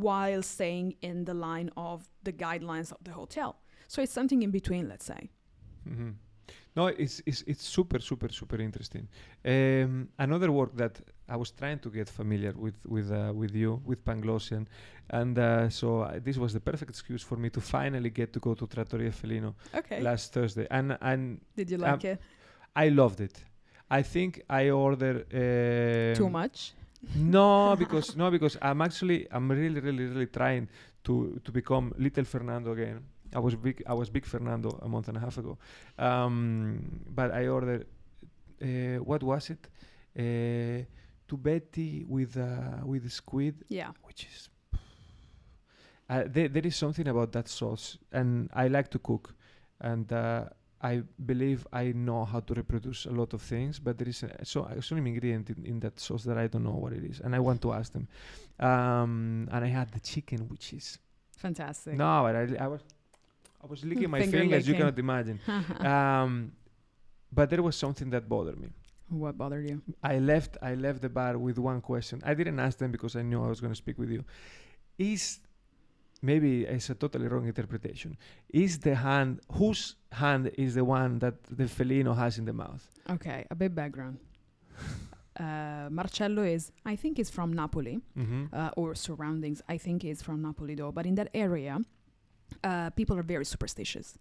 while staying in the line of the guidelines of the hotel? So it's something in between, let's say. Mm-hmm. No, it's super, super, super interesting. Another work that I was trying to get familiar with you, with Panglossian, and so this was the perfect excuse for me to finally get to go to Trattoria Felino Okay. last Thursday, and Did you like it? I loved it. I think I ordered Too much? No, because I'm really, really, really trying to become little Fernando again. I was big Fernando a month and a half ago, but I ordered what was it? Tubetti with squid, Yeah. which is there is something about that sauce, and I like to cook, and I believe I know how to reproduce a lot of things, but there is some ingredient in that sauce that I don't know what it is, and I want to ask them. And I had the chicken, which is Fantastic. no, but I was licking my Finger fingers. You licking. cannot imagine. But there was something that bothered me. What bothered you? I left the bar with one question. I didn't ask them because I knew I was going to speak with you. Maybe it's a totally wrong interpretation. Whose hand is the one that the Felino has in the mouth? Okay, a bit background. Marcello I think is from Napoli, or surroundings. I think is from Napoli though. But in that area, people are very superstitious.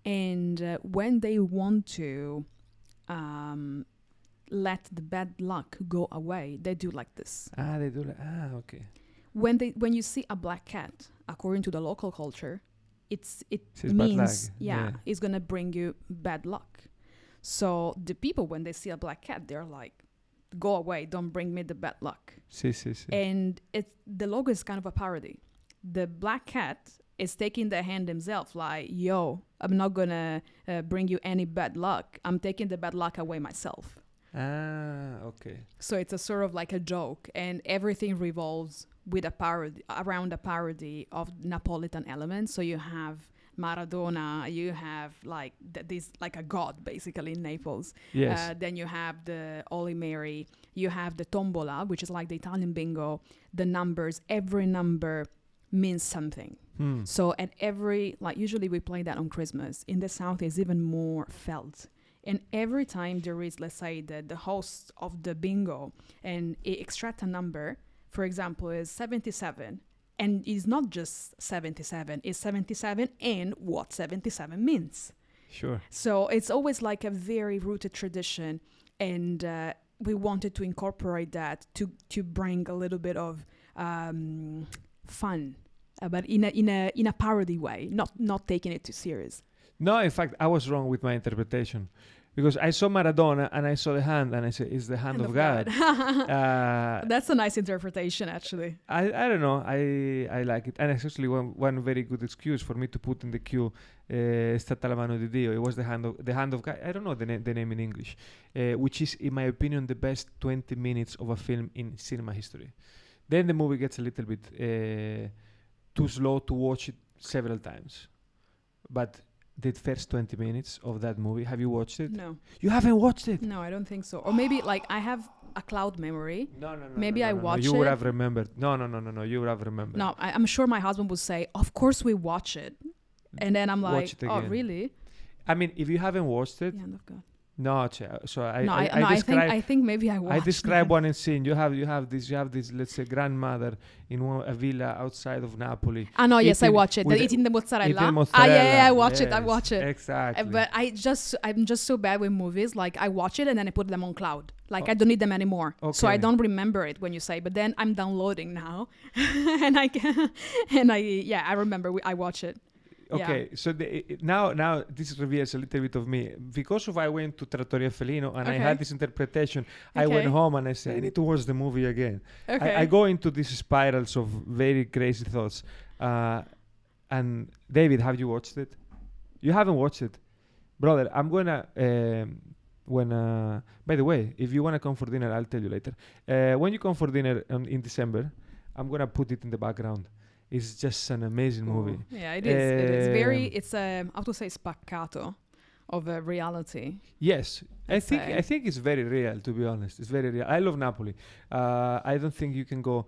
And when they want to let the bad luck go away, they do like this. They do okay. When you see a black cat, according to the local culture, it means it's gonna bring you bad luck. So the people, when they see a black cat, they're like, go away, don't bring me the bad luck. And the logo is kind of a parody. The black cat is taking the hand himself, like, yo, I'm not gonna bring you any bad luck. I'm taking the bad luck away myself. Okay. So it's a sort of like a joke, and everything revolves with around a parody of Napolitan elements. So you have Maradona, you have like this, like a god basically in Naples. Yes. Then you have the Holy Mary, you have the tombola, which is like the Italian bingo. The numbers, every number means something. So at usually we play that on Christmas. In the South, it's even more felt. And every time there is, let's say, the host of the bingo, and it extract a number, for example, is 77. And it's not just 77, it's 77 and what 77 means. Sure. So it's always like a very rooted tradition. And we wanted to incorporate that to bring a little bit of fun, but in a parody way, not taking it too serious. No, in fact, I was wrong with my interpretation. Because I saw Maradona and I saw the hand and I said, it's the hand of God. That's a nice interpretation, actually. I don't know. I like it. And it's actually one very good excuse for me to put in the queue, è stata la mano di Dio. It was the hand of God. I don't know the name in English, which is, in my opinion, the best 20 minutes of a film in cinema history. Then the movie gets a little bit too slow to watch it several times. But the first 20 minutes of that movie, have you watched it? No. You haven't watched it? No, I don't think so. Or maybe like I have a cloud memory. No. Maybe I watched it. You would have remembered. No. You would have remembered. No, I'm sure my husband would say, of course we watch it. And then I'm like, oh, really? I mean, if you haven't watched it. The hand of God. No, so I think maybe I watched. I describe one scene. You have this. Let's say, grandmother in a villa outside of Napoli. No, yes, I watch it. Eating the mozzarella. Yeah, I watch it. I watch it. Exactly. But I'm just so bad with movies. Like I watch it and then I put them on cloud. Like I don't need them anymore. Okay. So I don't remember it when you say. But then I'm downloading now, and I remember I watch it. Okay, so now this reveals a little bit of me. Because I went to Trattoria Felino and I had this interpretation, I went home and I said, I need to watch the movie again. Okay. I go into these spirals of very crazy thoughts. And David, have you watched it? You haven't watched it? Brother, I'm going to... by the way, if you want to come for dinner, I'll tell you later. When you come for dinner in December, I'm going to put it in the background. It's just an amazing movie. Yeah, it is. It is very. It's how to say spaccato of a reality. Yes, I think it's very real. To be honest, it's very real. I love Napoli. I don't think you can go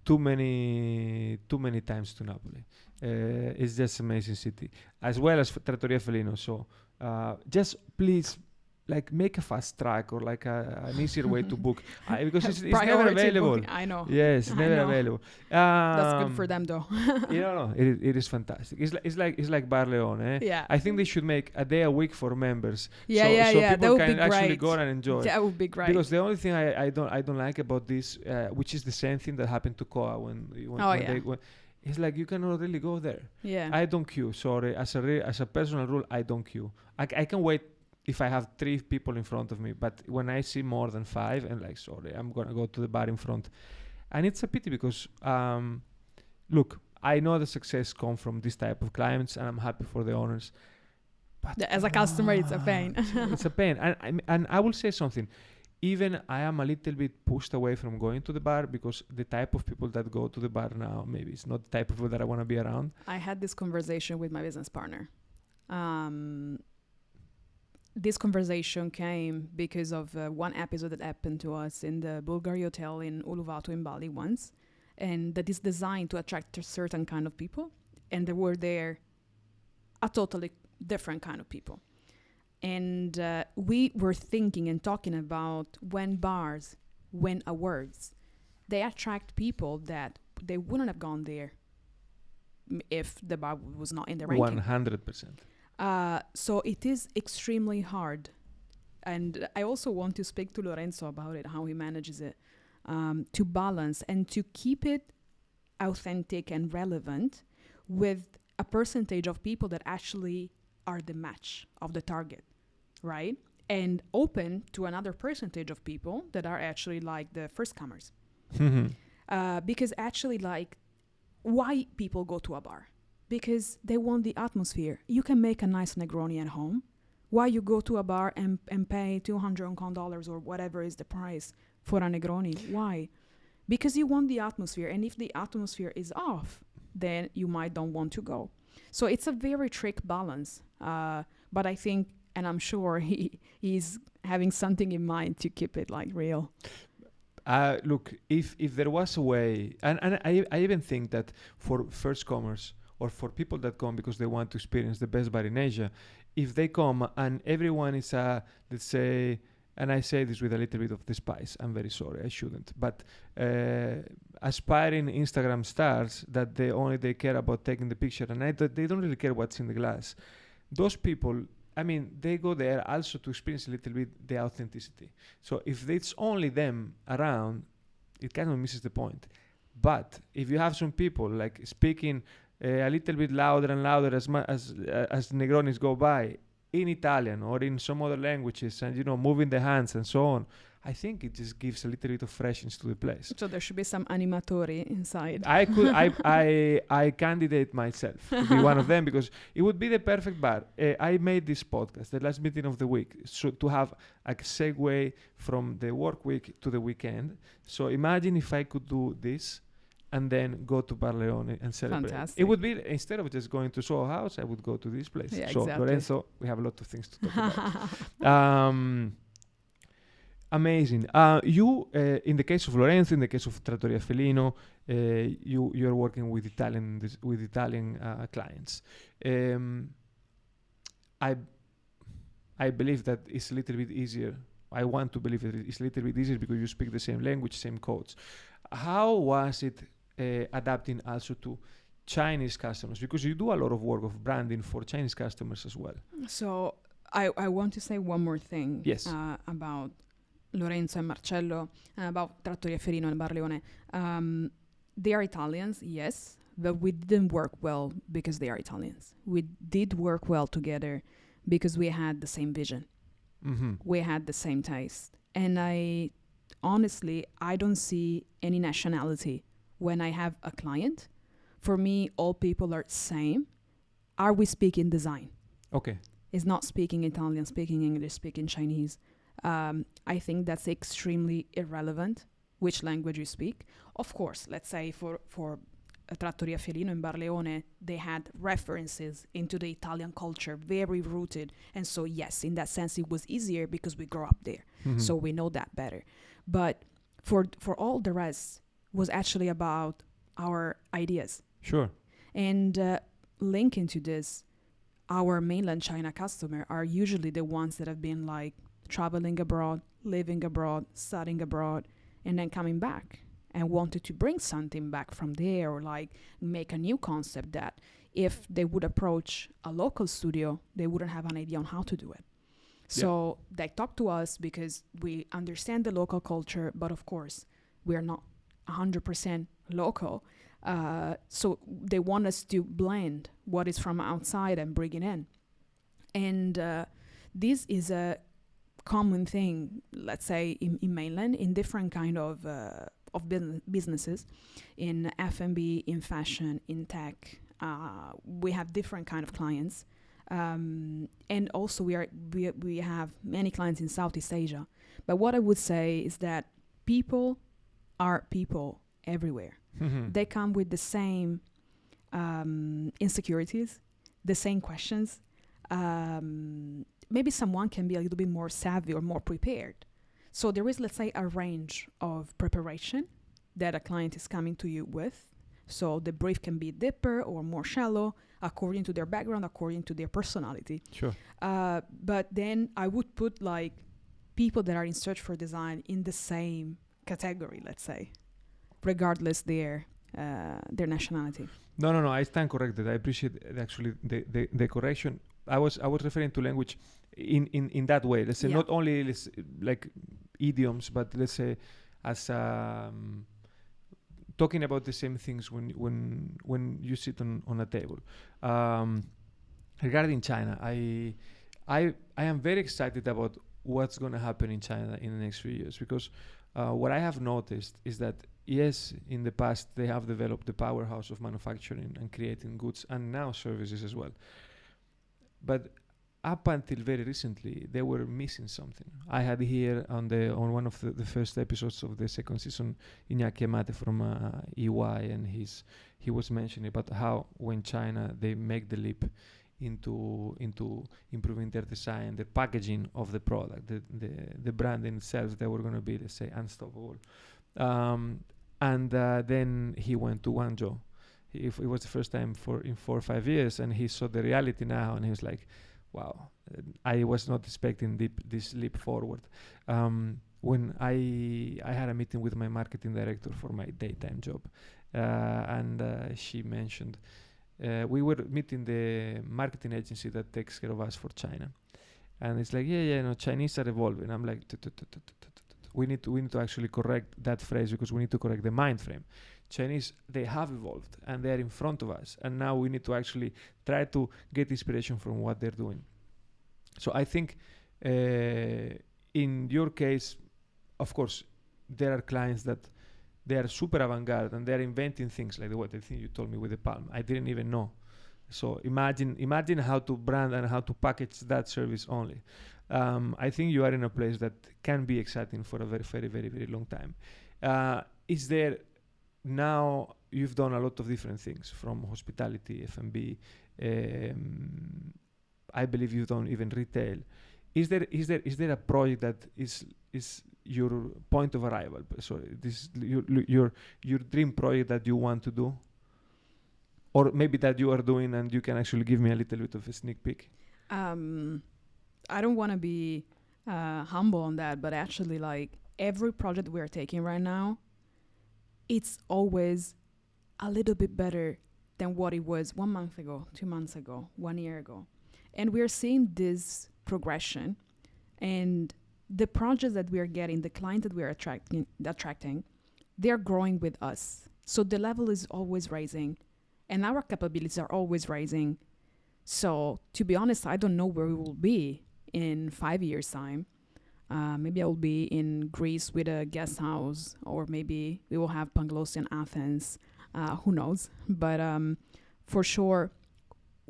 too many times to Napoli. It's just amazing city, as well as Trattoria Felino. So just please. Like make a fast track or like an easier way to book because it's never available. Booking. I know. Yes, never available. That's good for them though. It is fantastic. It's like Bar Leone. Yeah. I think they should make a day a week for members. So people can actually go and enjoy. That would be great. Because the only thing I don't like about this, which is the same thing that happened to Koa when it's like you cannot really go there. Yeah. I don't queue. Sorry, as a personal rule, I don't queue. I can wait. If I have 3 people in front of me, but when I see more than 5, I'm like, sorry, I'm gonna go to the bar in front. And it's a pity because, look, I know the success comes from this type of clients, and I'm happy for the owners. But as a customer, it's a pain. It's a pain, and I will say something. Even I am a little bit pushed away from going to the bar because the type of people that go to the bar now, maybe it's not the type of people that I want to be around. I had this conversation with my business partner. this conversation came because of one episode that happened to us in the Bulgari Hotel in Uluwatu in Bali once, and that is designed to attract a certain kind of people, and there were there a totally different kind of people. And we were thinking and talking about when bars win awards, they attract people that they wouldn't have gone there if the bar was not in the ranking. 100%. So it is extremely hard. And I also want to speak to Lorenzo about it, how he manages it, to balance and to keep it authentic and relevant with a percentage of people that actually are the match of the target, right? And open to another percentage of people that are actually like the first comers. Because actually, like, why people go to a bar? Because they want the atmosphere. You can make a nice Negroni at home. Why you go to a bar and pay $200 or whatever is the price for a Negroni? Why? Because you want the atmosphere. And if the atmosphere is off, then you might don't want to go. So it's a very tricky balance. But I think, and I'm sure he's having something in mind to keep it like real. Look, if there was a way, and I even think that for first comers or for people that come because they want to experience the best bar in Asia, if they come and everyone is, let's say, and I say this with a little bit of despise, I'm very sorry, I shouldn't, but aspiring Instagram stars that they care about taking the picture and they don't really care what's in the glass. Those people, I mean, they go there also to experience a little bit the authenticity. So if it's only them around, it kind of misses the point. But if you have some people like speaking a little bit louder and louder as Negronis go by in Italian or in some other languages, and moving the hands and so on, I think it just gives a little bit of freshness to the place. So there should be some animatori inside. I candidate myself to be one of them because it would be the perfect bar. I made this podcast, the last meeting of the week, so to have a segue from the work week to the weekend. So imagine if I could do this and then go to Bar Leone and celebrate. Fantastic. It would be, instead of just going to Soho House, I would go to this place. Yeah, so exactly. Lorenzo, we have a lot of things to talk about. Amazing. You, in the case of Lorenzo, in the case of Trattoria Felino, you're working with Italian clients. I believe that it's a little bit easier. I want to believe that it's a little bit easier because you speak the same language, same codes. How was it adapting also to Chinese customers? Because you do a lot of work of branding for Chinese customers as well. So I want to say one more thing. Yes. About Lorenzo and Marcello, about Trattoria Felino and Bar Leone. They are Italians, yes, but we didn't work well because they are Italians. We did work well together because we had the same vision. Mm-hmm. We had the same taste. And honestly, I don't see any nationality when I have a client. For me, all people are same. Are we speaking design? Okay. It's not speaking Italian, speaking English, speaking Chinese. I think that's extremely irrelevant which language you speak. Of course, let's say for Trattoria Felino and Bar Leone, they had references into the Italian culture, very rooted. And so, yes, in that sense, it was easier because we grew up there. Mm-hmm. So we know that better. But for all the rest was actually about our ideas. Sure. And linking to this, our mainland China customer are usually the ones that have been like traveling abroad, living abroad, studying abroad, and then coming back and wanted to bring something back from there or like make a new concept that if they would approach a local studio, they wouldn't have an idea on how to do it. So they talk to us because we understand the local culture, but of course, we are not 100% local. So they want us to blend what is from outside and bring it in. And this is a common thing, let's say, in mainland, in different kind of businesses, in F&B, in fashion, in tech. We have different kind of clients. And also we have many clients in Southeast Asia. But what I would say is that people are people everywhere. Mm-hmm. They come with the same insecurities, the same questions. maybe someone can be a little bit more savvy or more prepared. So there is, let's say, a range of preparation that a client is coming to you with. So the brief can be deeper or more shallow according to their background, according to their personality. Sure. But then I would put like people that are in search for design in the same category, let's say, regardless their nationality. No. I stand corrected. I appreciate actually the correction. I was referring to language in that way. Let's say not only like idioms, but let's say as talking about the same things when you sit on a table. Regarding China, I am very excited about what's going to happen in China in the next few years, because what I have noticed is that yes, in the past they have developed the powerhouse of manufacturing and creating goods and now services as well. But up until very recently, they were missing something. I had here on one of the first episodes of the second season, Iñaki Amate from EY, and he was mentioning about how when China they make the leap into improving their design, the packaging of the product, the brand in itself, they were going to be, let's say, unstoppable. And then he went to Guangzhou. It was the first time in 4 or 5 years, and he saw the reality now, and he was like, wow, I was not expecting this leap forward. When I had a meeting with my marketing director for my daytime job, and she mentioned, we were meeting the marketing agency that takes care of us for China. And it's like, Chinese are evolving. I'm like, we need to actually correct that phrase, because we need to correct the mind frame. Chinese, they have evolved and they're in front of us, and now we need to actually try to get inspiration from what they're doing. So I think in your case, of course, there are clients that they are super avant-garde and they're inventing things like the thing you told me with the palm. I didn't even know. So imagine how to brand and how to package that service only. I think you are in a place that can be exciting for a very, very, very, very long time. Is there now, you've done a lot of different things, from hospitality, F&B, I believe you've done even retail. Is there a project that is your point of arrival? So this your dream project that you want to do, or maybe that you are doing, and you can actually give me a little bit of a sneak peek. I don't want to be humble on that, but actually, like, every project we are taking right now, it's always a little bit better than what it was 1 month ago, 2 months ago, 1 year ago. And we're seeing this progression, and the projects that we are getting, the clients that we are attracting, they're growing with us. So the level is always raising, and our capabilities are always rising. So to be honest, I don't know where we will be in 5 years' time. Maybe I will be in Greece with a guest house, or maybe we will have Panglossian Athens. Who knows? But for sure,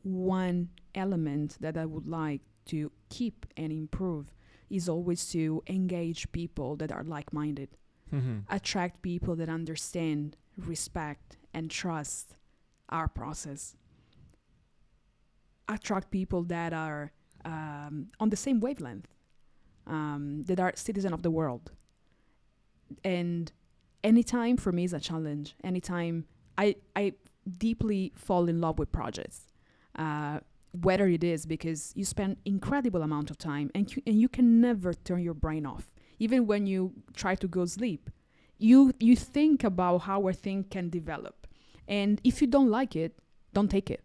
one element that I would like to keep and improve is always to engage people that are like-minded. Mm-hmm. Attract people that understand, respect, and trust our process. Attract people that are on the same wavelength, that are citizens of the world. And anytime for me is a challenge. Anytime I deeply fall in love with projects, whether it is because you spend incredible amount of time and you can never turn your brain off. Even when you try to go sleep, you think about how a thing can develop. And if you don't like it, don't take it.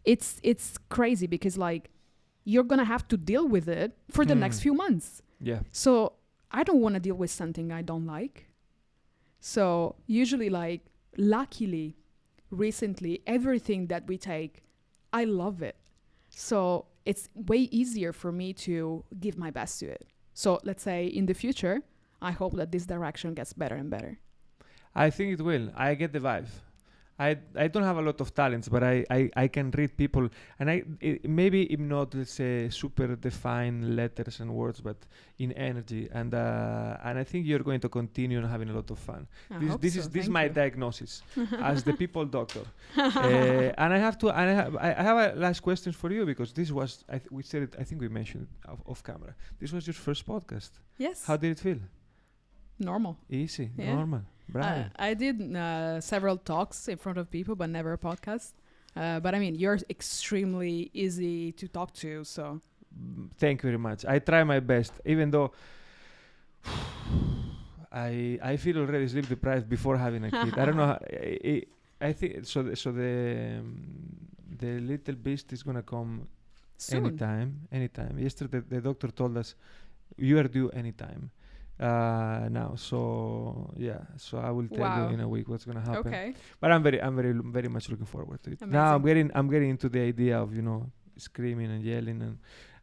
It's crazy, because like, you're gonna have to deal with it for the next few months. Yeah. So I don't want to deal with something I don't like. So usually, like, luckily, recently, everything that we take, I love it. So it's way easier for me to give my best to it. So let's say in the future, I hope that this direction gets better and better. I think it will. I get the vibe. I don't have a lot of talents, but I can read people, and maybe not, let's say, super defined letters and words, but in energy, and I think you're going to continue having a lot of fun. This is my diagnosis as the people doctor. And I have a last question for you, because this was we said it, I think we mentioned it off camera. This was your first podcast. Yes. How did it feel? Normal. Easy. Yeah. Normal. Bravo. I did several talks in front of people, but never a podcast. But I mean, you're extremely easy to talk to, so. Thank you very much. I try my best, even though I feel already sleep deprived before having a kid. I don't know. I think so. The little beast is gonna come Soon. Anytime. Yesterday the doctor told us you are due anytime. Now, so yeah, so I will tell you in a week what's gonna happen. Okay. But I'm very much looking forward to it. Amazing. Now I'm getting into the idea of screaming and yelling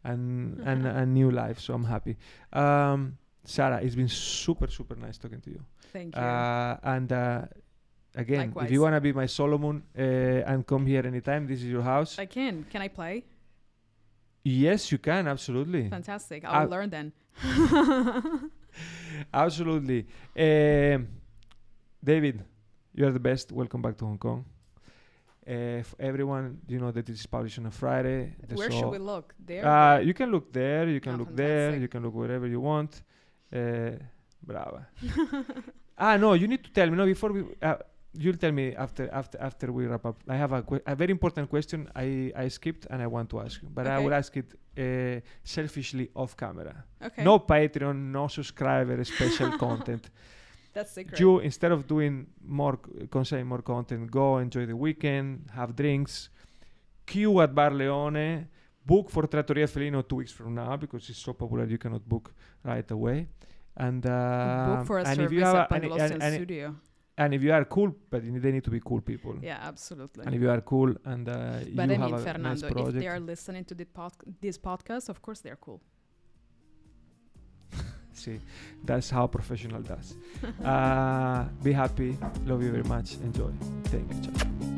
and a new life. So I'm happy. Sara, it's been super nice talking to you. Thank you. And again, Likewise. if you wanna be my Solomon and come here anytime, this is your house. I can. Can I play? Yes, you can. Absolutely. Fantastic. I'll learn then. Absolutely. David, you are the best. Welcome back to Hong Kong. For everyone, you know that it is published on a Friday. Where should we look? There? You can look there. You can look there. Fantastic. You can look wherever you want. Brava. No, you need to tell me. No, before we... you'll tell me after we wrap up. I have a very important question I skipped and I want to ask you. But I will ask it selfishly off camera. Okay. No Patreon, no subscriber, special content. That's secret. You, instead of doing more content, go enjoy the weekend, have drinks, queue at Bar Leone, book for Trattoria Felino 2 weeks from now, because it's so popular you cannot book right away. And book for a service at Panglossian studio. And if you are cool, but they need to be cool people. Yeah, absolutely. And if you are cool and but you I mean, have a Fernando, nice project. if they are listening to this podcast, of course they're cool. See, that's how professional does. Be happy. Love you very much. Enjoy. Thank you. Ciao.